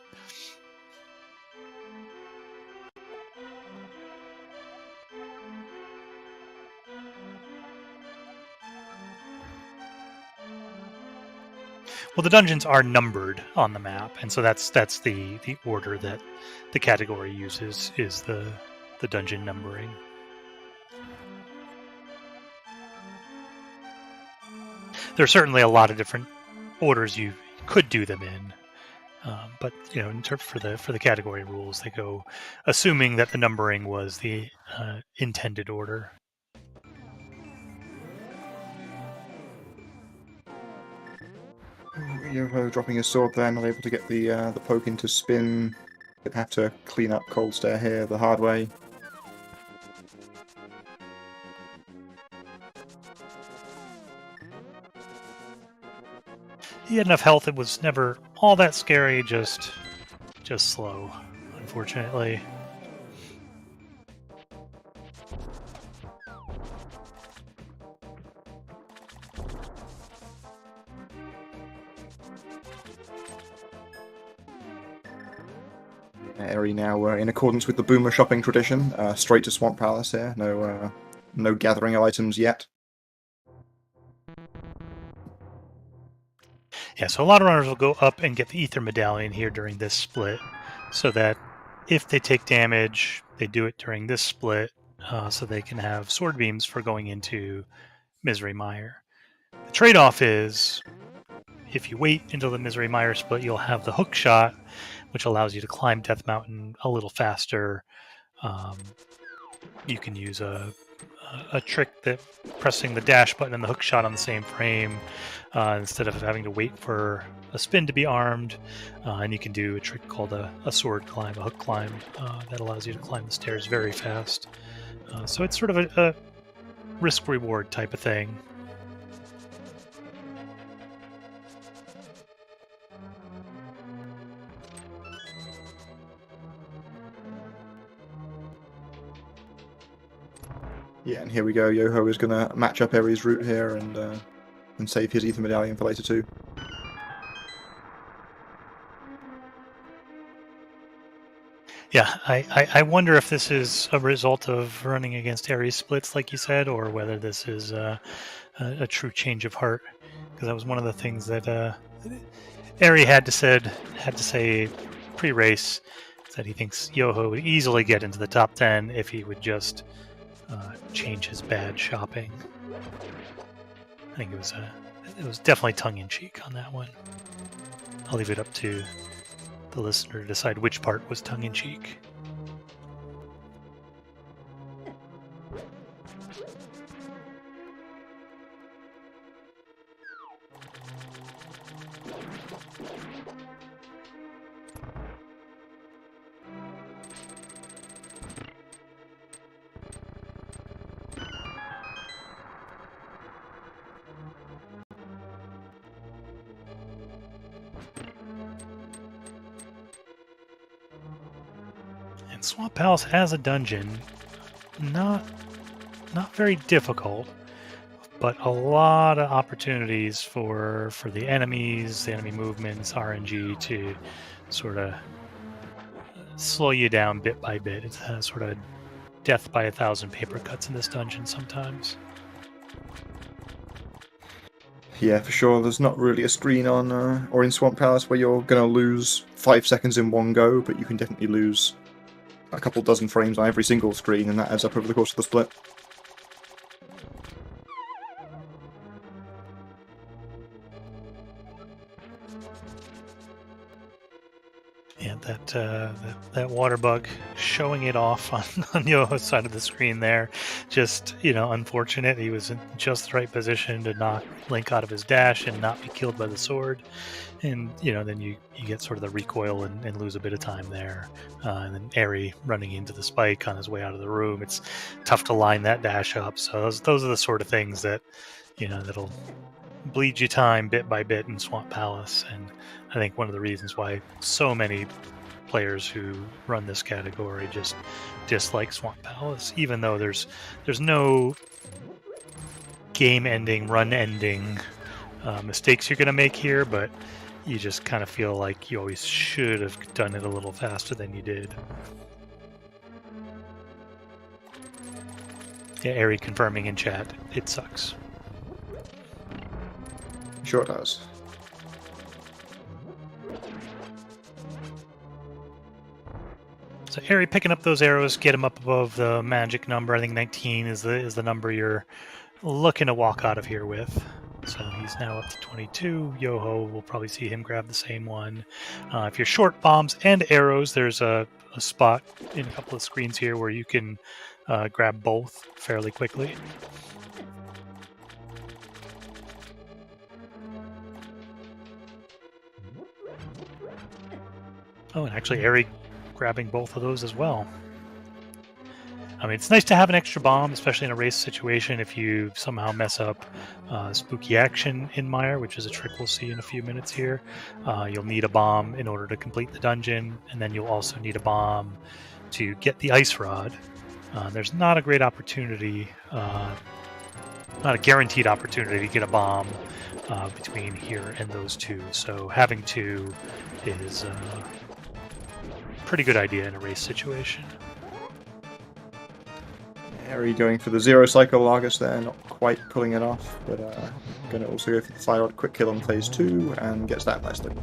Well, the dungeons are numbered on the map, and so that's the order that the category uses, is the dungeon numbering. There are certainly a lot of different orders you could do them in, but in terms for the category rules, they go assuming that the numbering was the intended order. Yoho dropping his sword there, not able to get the poke into spin. Gonna have to clean up Cold Stare here the hard way. He had enough health; it was never all that scary. Just slow, unfortunately. Eri now, in accordance with the boomer shopping tradition, straight to Swamp Palace here. No gathering of items yet. Yeah, so a lot of runners will go up and get the Ether Medallion here during this split, so that if they take damage, they do it during this split, so they can have sword beams for going into Misery Mire. The trade-off is, if you wait until the Misery Mire split, you'll have the hook shot, which allows you to climb Death Mountain a little faster. You can use a trick that pressing the dash button and the hook shot on the same frame, instead of having to wait for a spin to be armed. And you can do a trick called a sword climb, a hook climb, that allows you to climb the stairs very fast. So it's sort of a risk-reward type of thing. Yeah, and here we go. Yoho is going to match up Eri's route here and save his Ether Medallion for later too. Yeah, I wonder if this is a result of running against Eri's splits, like you said, or whether this is a true change of heart. Because that was one of the things that Eri had to say pre-race, that he thinks Yoho would easily get into the top 10 if he would just change his bad shopping. I think it was definitely tongue-in-cheek on that one. I'll leave it up to the listener to decide which part was tongue-in-cheek. Swamp Palace has a dungeon, not very difficult, but a lot of opportunities for the enemies, the enemy movements, RNG to sort of slow you down bit by bit. It's sort of death by 1,000 paper cuts in this dungeon sometimes. Yeah, for sure. There's not really a screen on or in Swamp Palace where you're going to lose 5 seconds in one go, but you can definitely lose a couple dozen frames on every single screen, and that adds up over the course of the split. Yeah, that water bug showing it off on Yoho's side of the screen there. Just, unfortunate. He was in just the right position to knock Link out of his dash and not be killed by the sword. And, then you get sort of the recoil and lose a bit of time there. And then Eri running into the spike on his way out of the room. It's tough to line that dash up. So those are the sort of things that, that'll bleed you time bit by bit in Swamp Palace. And I think one of the reasons why so many players who run this category just dislike Swamp Palace, even though there's no game-ending, run-ending mistakes you're going to make here, but you just kind of feel like you always should have done it a little faster than you did. Yeah, Eri confirming in chat, it sucks. Sure it does. So Eri picking up those arrows, get him up above the magic number. I think 19 is the number you're looking to walk out of here with. So he's now up to 22. Yoho, we'll probably see him grab the same one. If you're short bombs and arrows, there's a spot in a couple of screens here where you can grab both fairly quickly. Oh, and actually Eri grabbing both of those as well. I mean, it's nice to have an extra bomb, especially in a race situation. If you somehow mess up spooky action in Mire, which is a trick we'll see in a few minutes here, you'll need a bomb in order to complete the dungeon, and then you'll also need a bomb to get the ice rod. There's not a great opportunity, not a guaranteed opportunity to get a bomb between here and those two. So having two is a pretty good idea in a race situation. Eri going for the zero cycle Largus there, not quite pulling it off, but going to also go for the Thyroid quick kill on phase 2 and gets that nicely.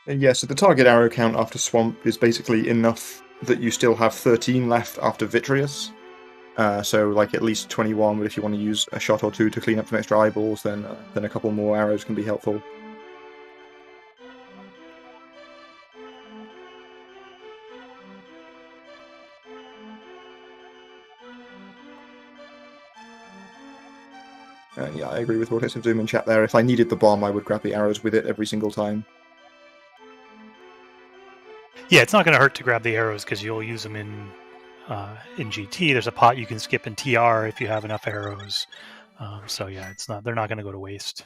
And yeah, so the target arrow count after Swamp is basically enough that you still have 13 left after Vitreous. So like at least 21, but if you want to use a shot or two to clean up some extra eyeballs, then a couple more arrows can be helpful. Yeah, I agree with Vortex of Doom in chat there. If I needed the bomb, I would grab the arrows with it every single time. Yeah, it's not going to hurt to grab the arrows because you'll use them in GT. There's a pot you can skip in TR if you have enough arrows. So yeah, they're not going to go to waste.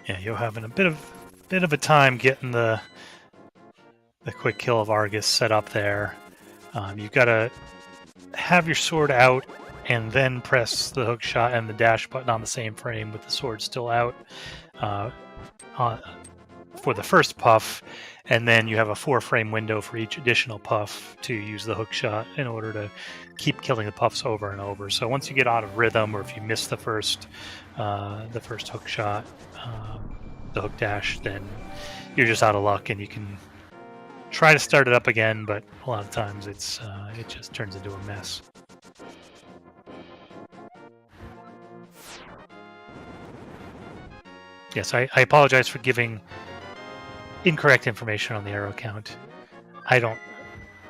Yeah, you're having a bit of a time getting the quick kill of Argus set up there. You've got to have your sword out and then press the hook shot and the dash button on the same frame with the sword still out for the first puff, and then you have a 4-frame window for each additional puff to use the hook shot in order to keep killing the puffs over and over. So once you get out of rhythm, or if you miss the first hook shot, the hook dash, then you're just out of luck, and you can try to start it up again, but a lot of times it just turns into a mess. Yes, I apologize for giving incorrect information on the arrow count. I'm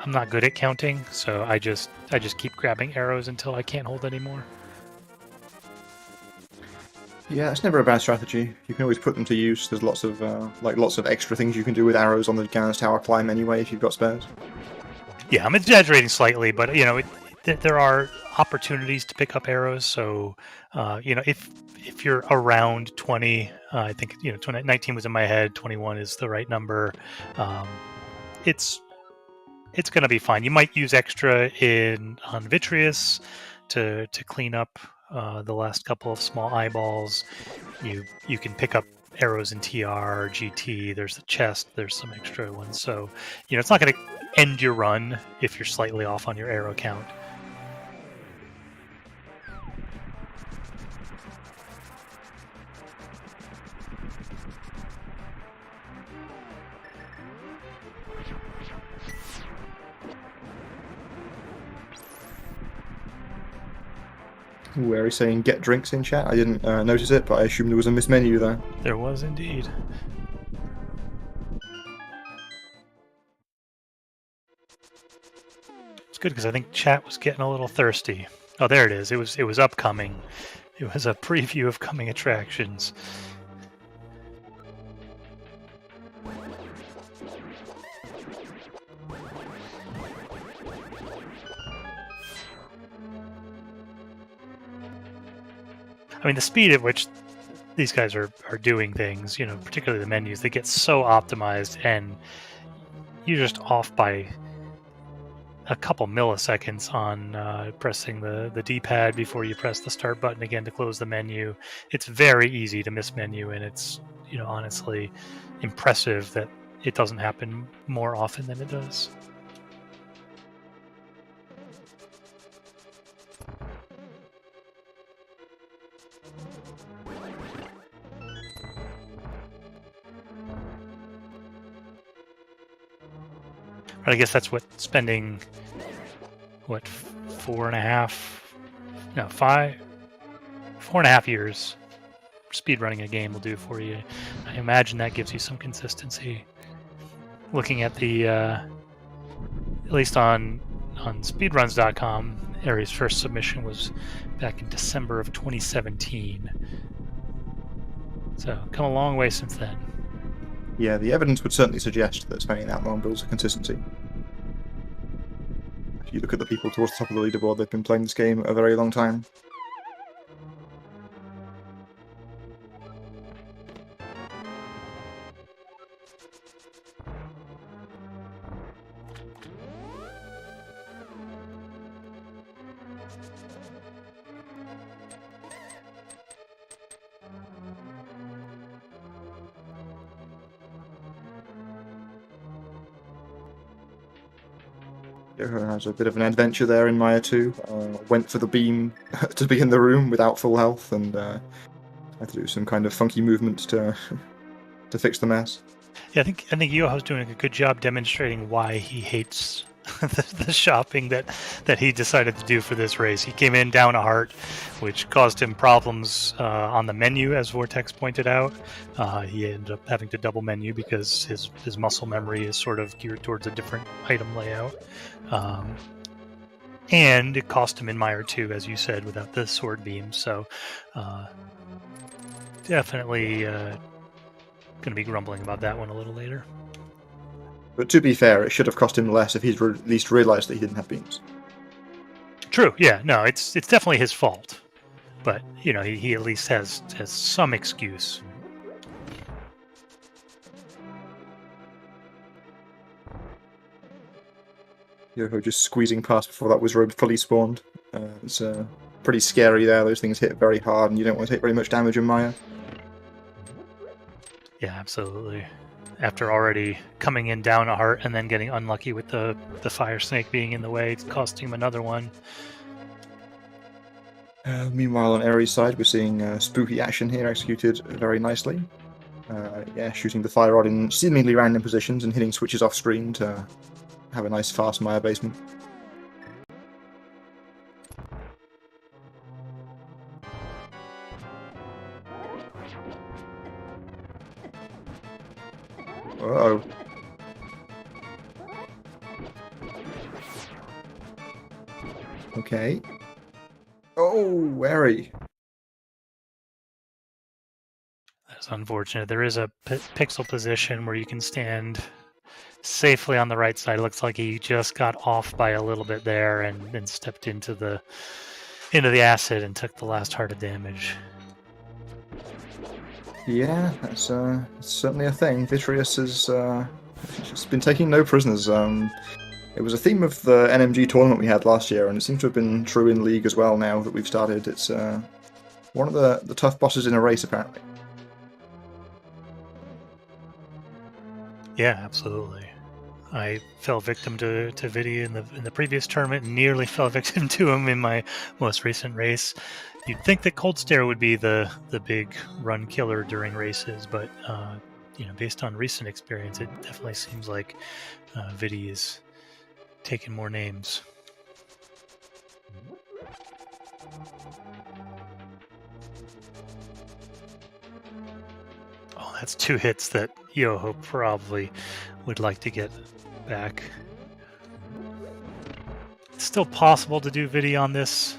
not good at counting, so I just keep grabbing arrows until I can't hold anymore. Yeah, it's never a bad strategy. You can always put them to use. There's lots of extra things you can do with arrows on the Gannon's Tower climb anyway if you've got spares. Yeah, I'm exaggerating slightly, but there are opportunities to pick up arrows. So if you're around 20, I think 19 was in my head. 21 is the right number. It's going to be fine. You might use extra on Vitreous to clean up the last couple of small eyeballs. You can pick up arrows in TR, GT. There's the chest. There's some extra ones. So it's not going to end your run if you're slightly off on your arrow count. Ooh, Eri saying get drinks in chat. I didn't notice it, but I assumed there was a missed menu there. There was indeed. It's good because I think chat was getting a little thirsty. Oh, there it is. It was upcoming. It was a preview of coming attractions. I mean, the speed at which these guys are doing things, particularly the menus, they get so optimized, and you're just off by a couple milliseconds on pressing the D-pad before you press the start button again to close the menu. It's very easy to miss menu, and it's, honestly impressive that it doesn't happen more often than it does. But I guess that's what spending, 4.5 years speedrunning a game will do for you. I imagine that gives you some consistency. Looking at the, at least on speedruns.com, Ari's first submission was back in December of 2017. So come a long way since then. Yeah, the evidence would certainly suggest that spending that long builds a consistency. If you look at the people towards the top of the leaderboard, they've been playing this game a very long time. Has a bit of an adventure there in Maya 2. Went for the beam to be in the room without full health, and had to do some kind of funky movement to fix the mess. Yeah, I think Yoho's doing a good job demonstrating why he hates the shopping that he decided to do for this race. He came in down a heart, which caused him problems on the menu, as Vortex pointed out. He ended up having to double menu because his muscle memory is sort of geared towards a different item layout. And it cost him in Mire 2, as you said, without the sword beam. So definitely going to be grumbling about that one a little later. But to be fair, it should have cost him less if he'd at least realised that he didn't have beams. True, yeah, no, it's definitely his fault. But, he at least has some excuse. Yoho just squeezing past before that wizard fully spawned. It's pretty scary there. Those things hit very hard, and you don't want to take very much damage in Maya. Yeah, absolutely. After already coming in down a heart and then getting unlucky with the fire snake being in the way, it's costing him another one. Meanwhile, on Eri's side, we're seeing spooky action here executed very nicely. Shooting the fire rod in seemingly random positions and hitting switches off screen to have a nice fast Maya basement. Uh-oh. Okay. Oh, Eri. That's unfortunate. There is a pixel position where you can stand safely on the right side. It looks like he just got off by a little bit there and stepped into the acid and took the last heart of damage. Yeah, that's certainly a thing. Vitreous has been taking no prisoners. It was a theme of the NMG tournament we had last year, and it seems to have been true in League as well now that we've started. It's one of the tough bosses in a race, apparently. Yeah, absolutely. I fell victim to Vidi in the previous tournament, and nearly fell victim to him in my most recent race. You'd think that Cold Stare would be the big run killer during races, but based on recent experience, it definitely seems like Vidi is taking more names. Oh, that's 2 hits that Yoho probably would like to get back. It's still possible to do Vidi on this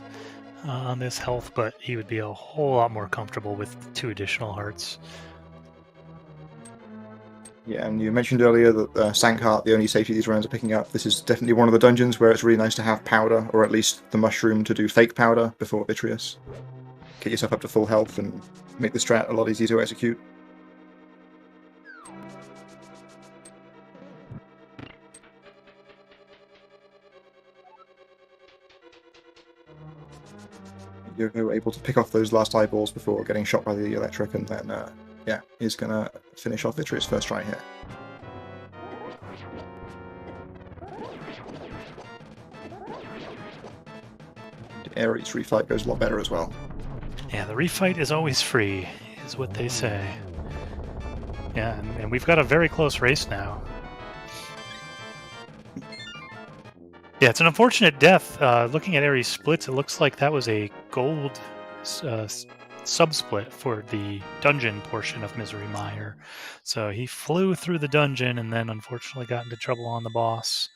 health, but he would be a whole lot more comfortable with 2 additional hearts. Yeah, and you mentioned earlier that Sank Heart, the only safety these rounds are picking up. This is definitely one of the dungeons where it's really nice to have powder, or at least the mushroom to do fake powder before Vitreous. Get yourself up to full health and make the strat a lot easier to execute. Yoho able to pick off those last eyeballs before getting shot by the electric, and then yeah, is gonna finish off Victorious first try here. Aries refight goes a lot better as well. Yeah, the refight is always free, is what they say. Yeah, and we've got a very close race now. Yeah, it's an unfortunate death. Looking at Aries' splits, it looks like that was a gold sub-split for the dungeon portion of Misery Mire. So he flew through the dungeon and then unfortunately got into trouble on the boss.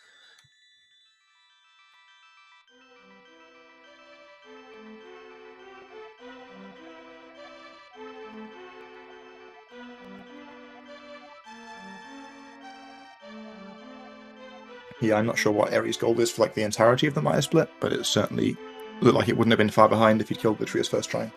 Yeah, I'm not sure what Aries' gold is for like the entirety of the Mire split, but it certainly looked like it wouldn't have been far behind if he'd killed Vitreous first try.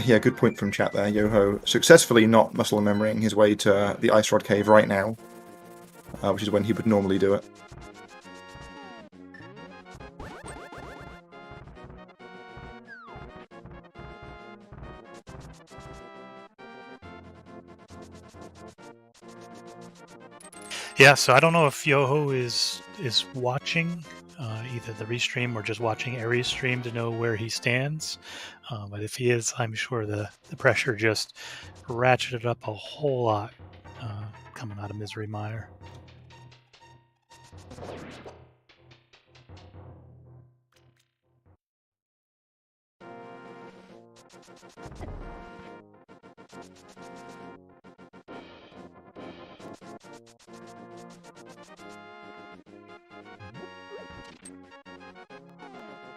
Yeah, good point from chat there. Yoho successfully not muscle memorying his way to the Ice Rod Cave right now, which is when he would normally do it. Yeah, so I don't know if Yoho is watching either the restream or just watching Aries' stream to know where he stands. But if he is, I'm sure the pressure just ratcheted up a whole lot coming out of Misery Mire.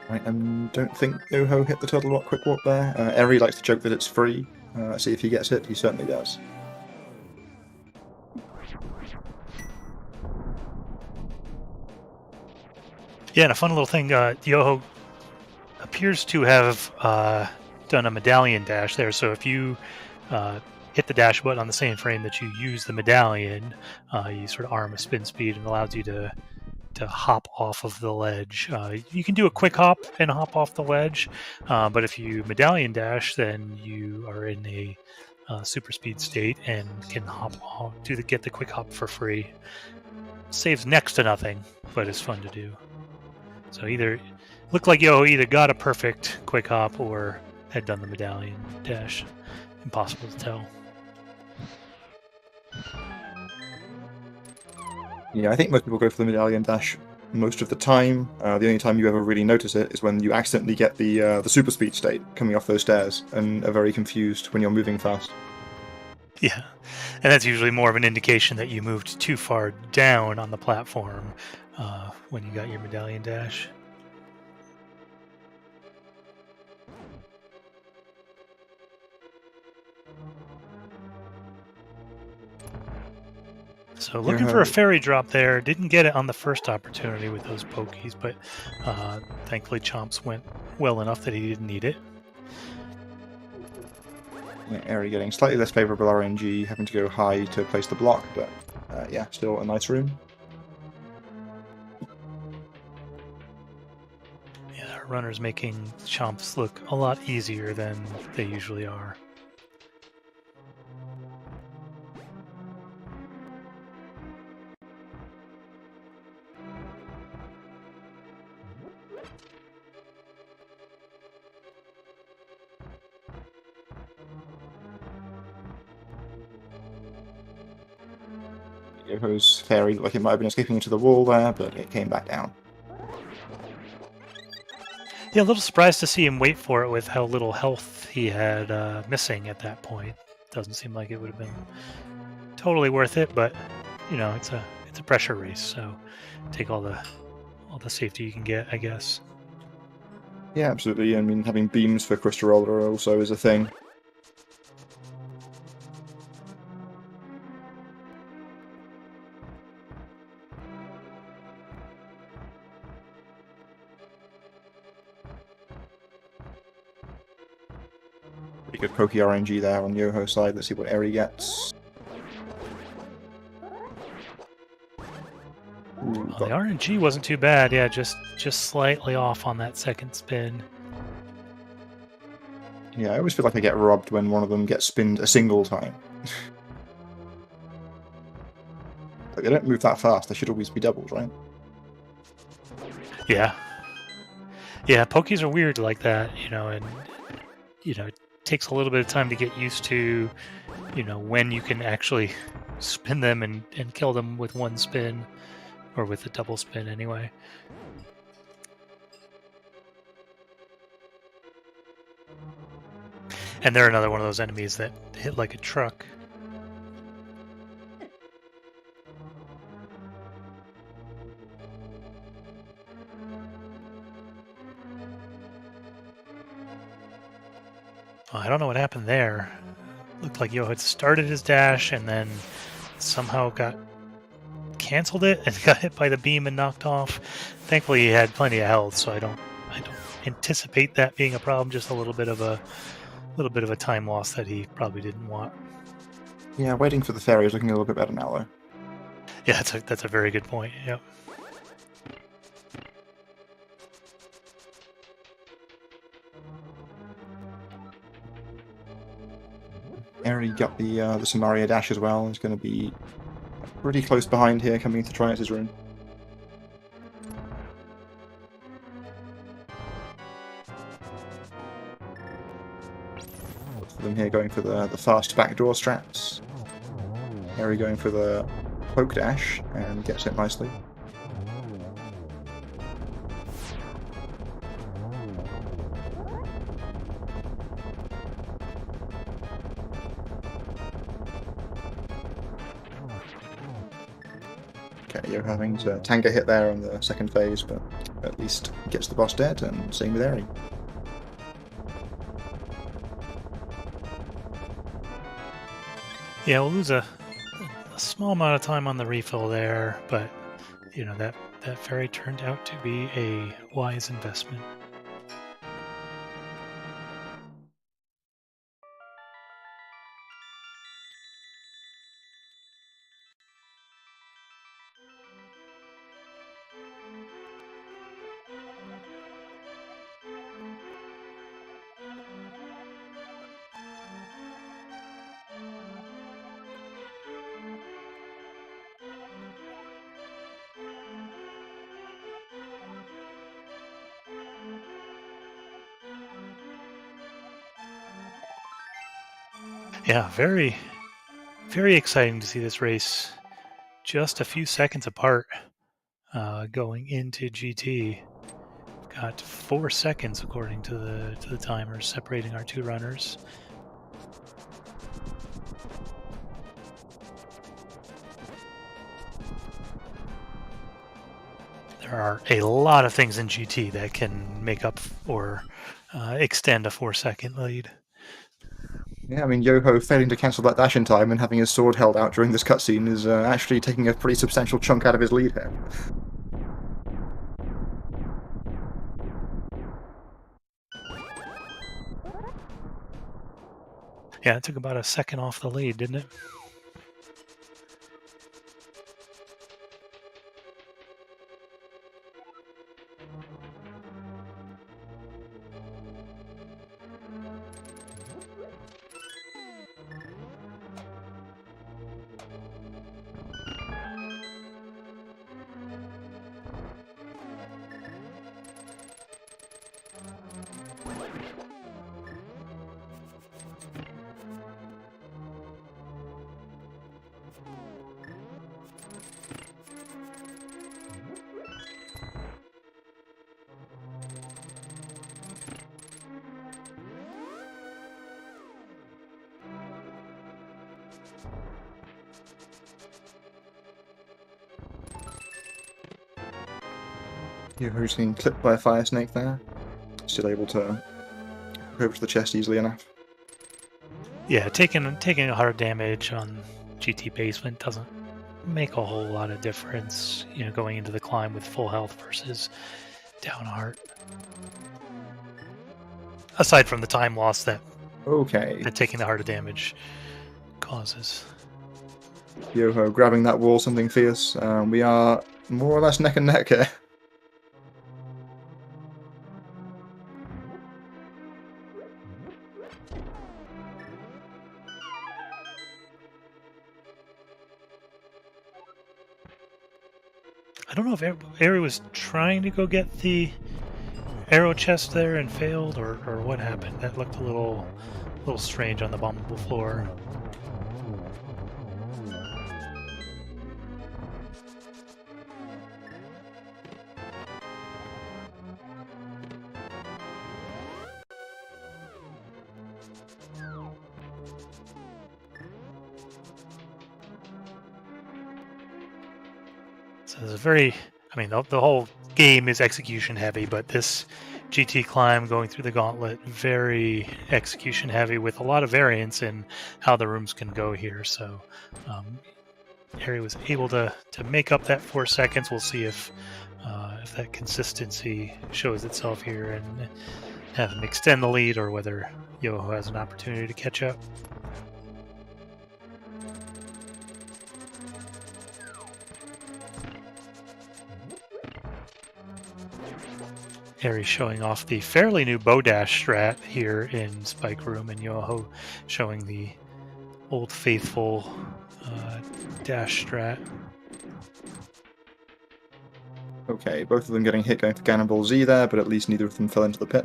Right, don't think Yoho hit the Turtle Rock Quick Walk there. Eri likes to joke that it's free. See if he gets it. He certainly does. Yeah, and a fun little thing, Yoho appears to have done a medallion dash there. So if you hit the dash button on the same frame that you use the medallion, you sort of arm a spin speed and allows you to hop off of the ledge. You can do a quick hop and hop off the ledge, but if you medallion dash, then you are in a super speed state and can hop off, get the quick hop for free. Saves next to nothing, but is fun to do. So looked like Yoho either got a perfect quick hop or had done the medallion dash. Impossible to tell. Yeah, I think most people go for the medallion dash most of the time. The only time you ever really notice it is when you accidentally get the super speed state coming off those stairs and are very confused when you're moving fast. Yeah, and that's usually more of an indication that you moved too far down on the platform when you got your medallion dash. So looking for a fairy drop there. Didn't get it on the first opportunity with those pokies, but thankfully Chomps went well enough that he didn't need it. Yeah, Eri getting slightly less favourable RNG, having to go high to place the block, but yeah, still a nice room. Yeah, our runners making Chomps look a lot easier than they usually are. Yoho's fairy looked like it might have been escaping into the wall there, but it came back down. Yeah, a little surprised to see him wait for it with how little health he had missing at that point. Doesn't seem like it would have been totally worth it, but you know, it's a pressure race, so take all the safety you can get, I guess. Yeah, absolutely. I mean, having beams for Crystal Roller also is a thing. Pretty good pokey RNG there on Yoho's side. Let's see what Eri gets. Ooh, The RNG wasn't too bad. Yeah, just slightly off on that second spin. Yeah, I always feel like I get robbed when one of them gets spinned a single time. Like, they don't move that fast. They should always be doubles, right? Yeah. Yeah, pokies are weird like that, and it takes a little bit of time to get used to, when you can actually spin them and kill them with one spin, or with a double spin anyway. And they're another one of those enemies that hit like a truck. I don't know what happened there. Looked like Yo had started his dash and then somehow canceled it and got hit by the beam and knocked off. Thankfully, he had plenty of health, so I don't anticipate that being a problem. Just a little bit of a time loss that he probably didn't want. Yeah, waiting for the fairy is looking a little bit better now, though. Yeah, that's a very good point. Yep. Eri got the Samaria dash as well. He's going to be pretty close behind here, coming into Triumph's rune. Both of them here going for the fast backdoor straps. Eri going for the poke dash and gets it nicely. Okay, you're having to tank a hit there on the second phase, but at least gets the boss dead, and same with Eri. Yeah, we'll lose a small amount of time on the refill there, but that fairy turned out to be a wise investment. Yeah, very, very exciting to see this race just a few seconds apart going into GT. Got 4 seconds according to the timers separating our two runners. There are a lot of things in GT that can make up or extend a 4-second lead. Yeah, I mean, Yoho failing to cancel that dash in time and having his sword held out during this cutscene is actually taking a pretty substantial chunk out of his lead here. Yeah, it took about a second off the lead, didn't it? Yoho's getting clipped by a fire snake there. Still able to go over to the chest easily enough. Yeah, taking a hard damage on GT basement doesn't make a whole lot of difference, going into the climb with full health versus down heart. Aside from the time loss that Okay. that taking the harder damage causes. Yoho grabbing that wall, something fierce. We are more or less neck and neck here. I don't know if Eri was trying to go get the arrow chest there and failed, or what happened. That looked a little strange on the bombable floor. So there's a very, I mean, the whole game is execution heavy, but this GT climb going through the gauntlet, very execution heavy with a lot of variance in how the rooms can go here. So Harry was able to make up that 4 seconds. We'll see if that consistency shows itself here and have him extend the lead, or whether Yoho has an opportunity to catch up. Harry showing off the fairly new bow dash strat here in Spike Room, and Yoho showing the old faithful dash strat. Okay, both of them getting hit going for Cannonball Z there, but at least neither of them fell into the pit.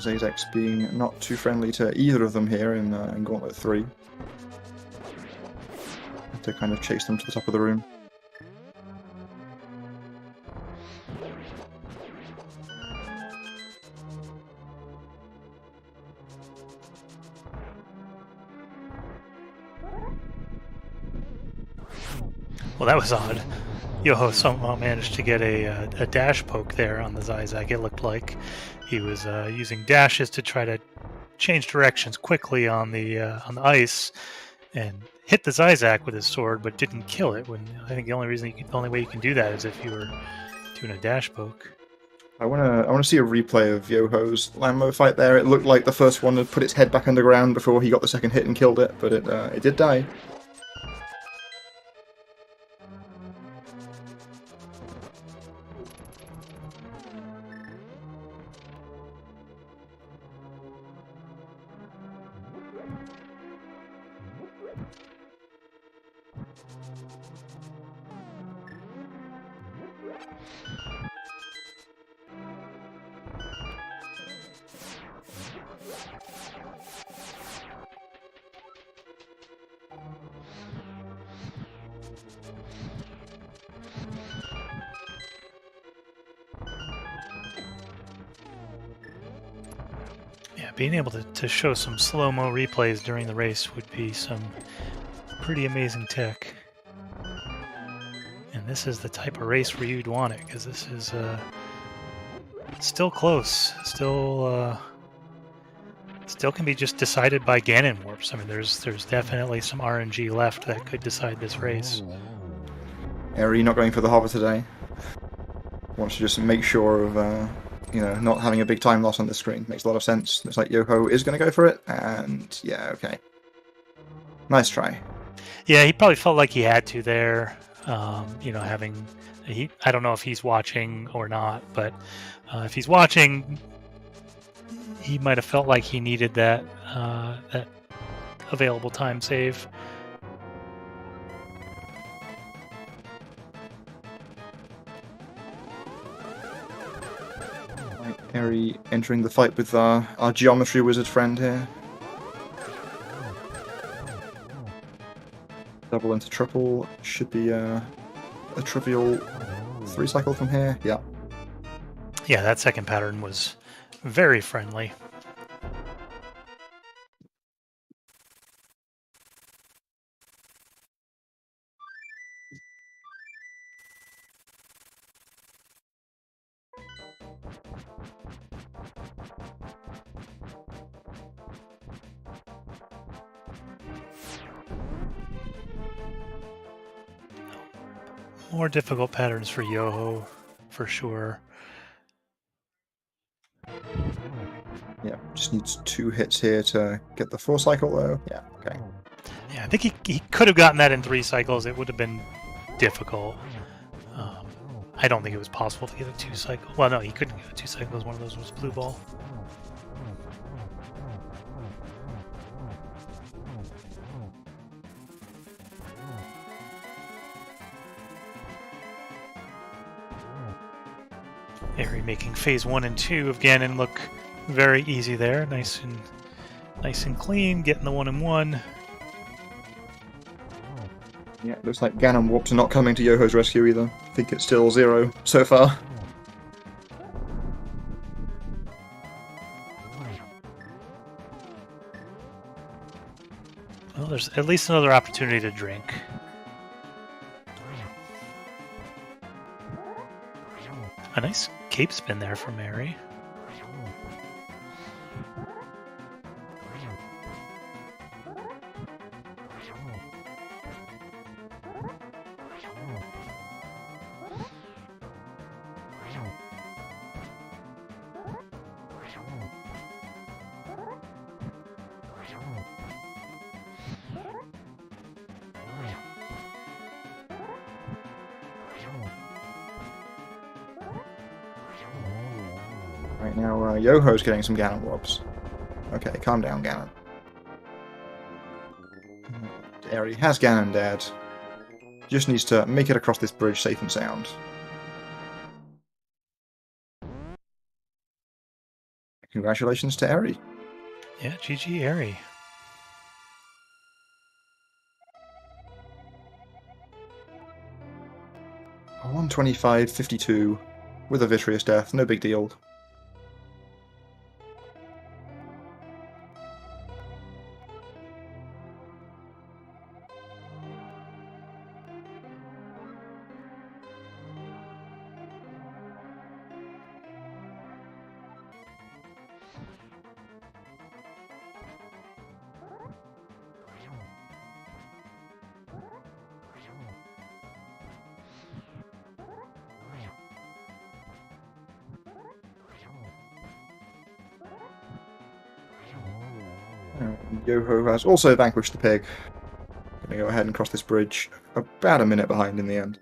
Zazex being not too friendly to either of them here in Gauntlet 3. Have to kind of chase them to the top of the room. Well, that was odd. Yoho somehow managed to get a dash poke there on the Zizak. It looked like he was using dashes to try to change directions quickly on the ice and hit the Zizak with his sword, but didn't kill it. When I think the only way you can do that is if you were doing a dash poke. I wanna see a replay of Yoho's Lambo fight there. It looked like the first one had put its head back underground before he got the second hit and killed it, but it did die. Yeah, being able to show some slow-mo replays during the race would be some pretty amazing tech. And this is the type of race where you'd want it, because this is still close. Still can be just decided by Ganon warps. I mean, there's definitely some RNG left that could decide this race. Eri not going for the hover today. Wants to just make sure of not having a big time loss on the screen. Makes a lot of sense. Looks like Yoho is going to go for it, and yeah, okay. Nice try. Yeah, he probably felt like he had to there. I don't know if he's watching or not, but if he's watching, he might have felt like he needed that available time save. Right, Eri entering the fight with our geometry wizard friend here. Double into triple should be a trivial 3 cycle from here. Yeah. Yeah, that second pattern was very friendly. More difficult patterns for Yoho, for sure. Yeah, just needs 2 hits here to get the 4 cycle though. Yeah, okay. Yeah, I think he could have gotten that in 3 cycles. It would have been difficult. I don't think it was possible to get a 2 cycle. Well, no, he couldn't get a 2 cycles. One of those was blue ball. Eri making phase 1 and 2 of Ganon look very easy there. Nice and clean, getting the 1 and 1. Yeah, looks like Ganon Warps are not coming to Yoho's rescue either. I think it's still 0 so far. Well, there's at least another opportunity to drink. A nice cape spin there from Eri. Right now, Yoho's getting some Ganon Warps. Okay, calm down, Ganon. Eri has Ganon dead. Just needs to make it across this bridge safe and sound. Congratulations to Eri. Yeah, GG Eri. A 125.52 with a Vitreous Death, no big deal. Yoho has also vanquished the pig. Gonna go ahead and cross this bridge about a minute behind in the end.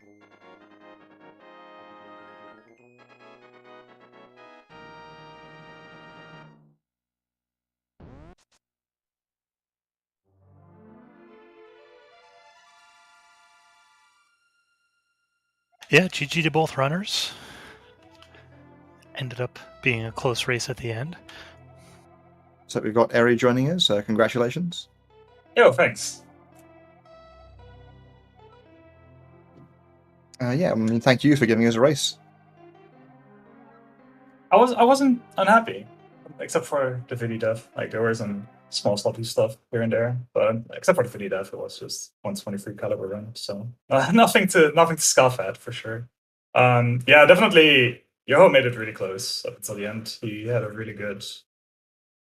Yeah, GG to both runners. Ended up being a close race at the end. So we've got Eri joining us, congratulations. Yo, thanks. Yeah, I mean, thank you for giving us a race. I wasn't unhappy, except for the Vidi death. Like there were some small sloppy stuff here and there, but except for the Vidi death, it was just 123 caliber run, so nothing to scoff at for sure. Yeah, definitely. Yoho made it really close up until the end. He had a really good.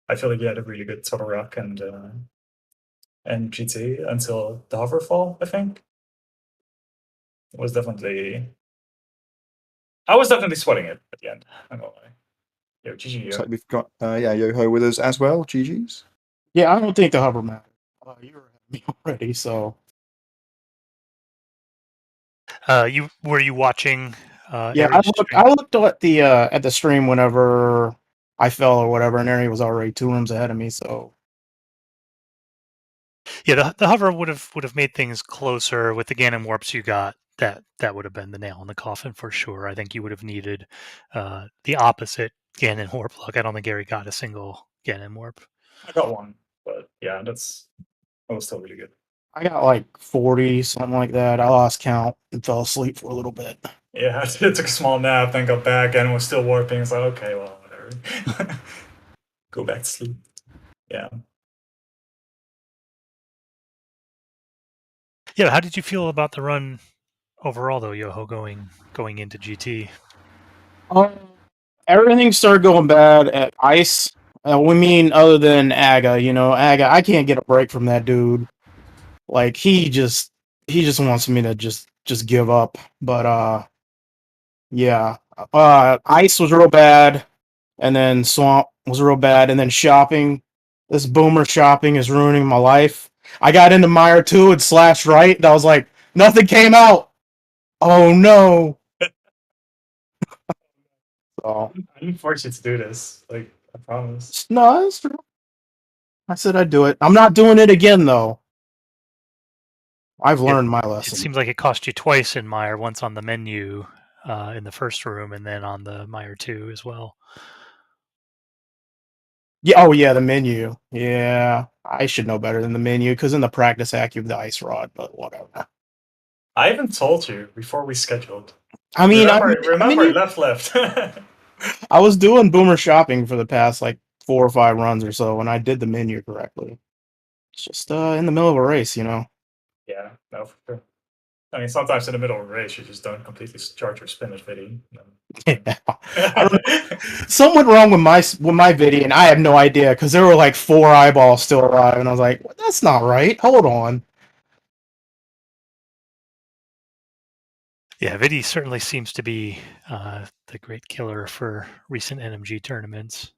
I feel like he had a really good Total Rock and GT until the hoverfall. I think it was definitely. I was definitely sweating it at the end. I'm not gonna lie. Yo, GG. Looks like we've got Yoho with us as well. GG's. Yeah, I don't think the hover mattered. You were ahead of me already, so. Were you watching? Yeah, I looked at the stream whenever I fell or whatever, and Eri was already 2 rooms ahead of me. So yeah, the hover would have made things closer with the Ganon warps you got. That would have been the nail in the coffin for sure. I think you would have needed the opposite Ganon warp luck. I don't think Eri got a single Ganon warp. I got one, but yeah, that was still really good. I got like 40, something like that. I lost count and fell asleep for a little bit. Yeah, I took a small nap, then got back and was still warping. It's like, okay, well, whatever. Go back to sleep. Yeah. Yeah, how did you feel about the run overall, though, Yoho, going into GT? Everything started going bad at Ice. We mean other than Aga, Aga, I can't get a break from that dude. Like he just wants me to just just give up. But yeah, ice was real bad, and then swamp was real bad, and then shopping. This boomer shopping is ruining my life. I got into Mire 2 and slashed right, and I was like, nothing came out. Oh no. So I didn't force you to do this. Like, I promise. no, it's true. I said I'd do it. I'm not doing it again though. I've learned my It lesson. seems like it cost you twice in Mire, once on the menu in the first room, and then on the Mire 2 as well. Yeah. Oh yeah, the menu. Yeah, I should know better than the menu because in the practice hack you have the ice rod, but whatever. I even told you before we scheduled. I mean, Remember, left. I was doing boomer shopping for the past like 4 or 5 runs or so, and I did the menu correctly. It's just in the middle of a race, you know. Yeah, no, for sure. I mean, sometimes in the middle of a race, you just don't completely charge your spin at video. Yeah. I don't know. Something went wrong with my video, and I have no idea because there were like 4 eyeballs still alive, and I was like, "That's not right. Hold on." Yeah, Vidi certainly seems to be the great killer for recent NMG tournaments.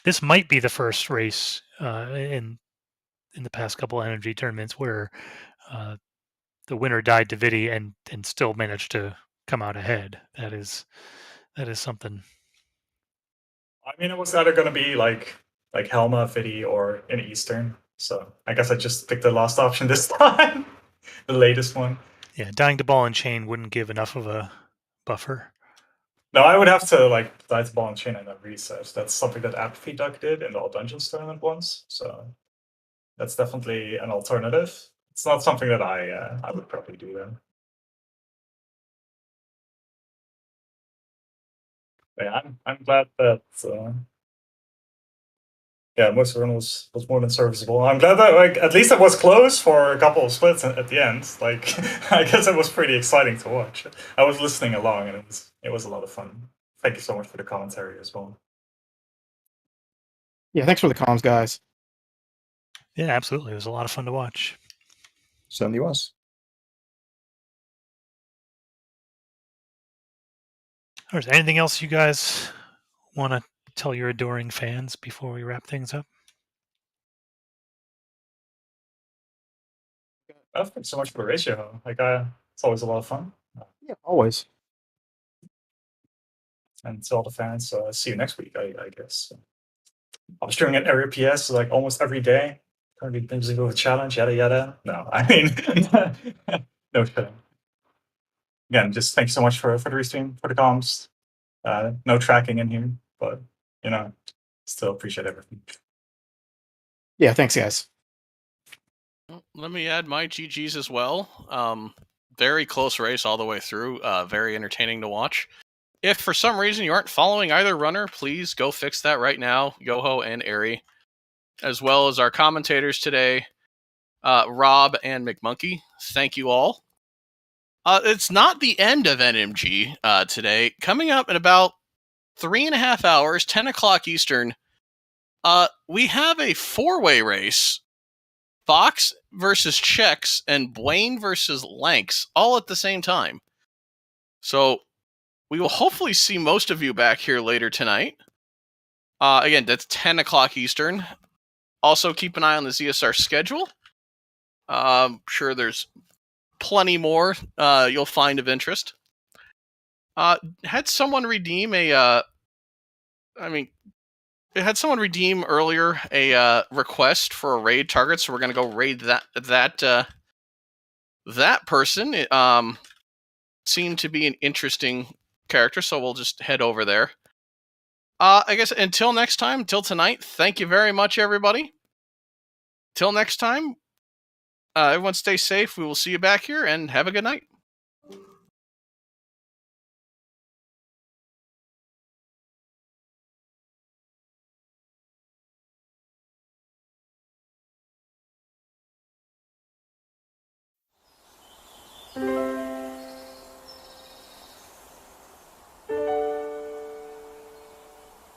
This might be the first race in the past couple NMG tournaments where the winner died to Vidi and still managed to come out ahead. That is something. I mean, it was either going to be like Helma, Vidi, or in Eastern. So I guess I just picked the last option this time, the latest one. Yeah, dying to ball and chain wouldn't give enough of a buffer. No, I would have to like die to ball and chain and then reset. That's something that Apathy Duck did in the All Dungeons tournament once. So that's definitely an alternative. It's not something that I would probably do then. But yeah, I'm glad that yeah, most of it was more than serviceable. I'm glad that like at least it was close for a couple of splits at the end. Like I guess it was pretty exciting to watch. I was listening along and it was a lot of fun. Thank you so much for the commentary as well. Yeah, thanks for the comms, guys. Yeah, absolutely. It was a lot of fun to watch. Certainly was. Is there anything else you guys want to tell your adoring fans before we wrap things up? Thanks so much for the ratio. Like it's always a lot of fun. Yeah, always. And to all the fans, see you next week, I guess. I'm streaming at Area PS like almost every day. Currently binging with a challenge, yada yada. No, I mean, no kidding. Again, just thanks so much for the restream, for the comms. No tracking in here, but you know, still appreciate everything. Yeah, thanks, guys. Let me add my GGs as well. Very close race all the way through. Very entertaining to watch. If for some reason you aren't following either runner, please go fix that right now. Yoho and Eri, as well as our commentators today, Rob and McMonkey. Thank you all. It's not the end of NMG today. Coming up in about 3.5 hours, 10 o'clock Eastern, we have a 4-way race. Fox versus Chex and Blaine versus Lanks all at the same time. So we will hopefully see most of you back here later tonight. Again, that's 10 o'clock Eastern. Also, keep an eye on the ZSR schedule. I'm sure there's plenty more you'll find of interest. Had someone redeem had someone redeem earlier a request for a raid target, so we're going to go raid that person. It seemed to be an interesting character, so we'll just head over there. I guess until next time, till tonight, thank you very much, everybody. Till next time, everyone stay safe. We will see you back here, and have a good night.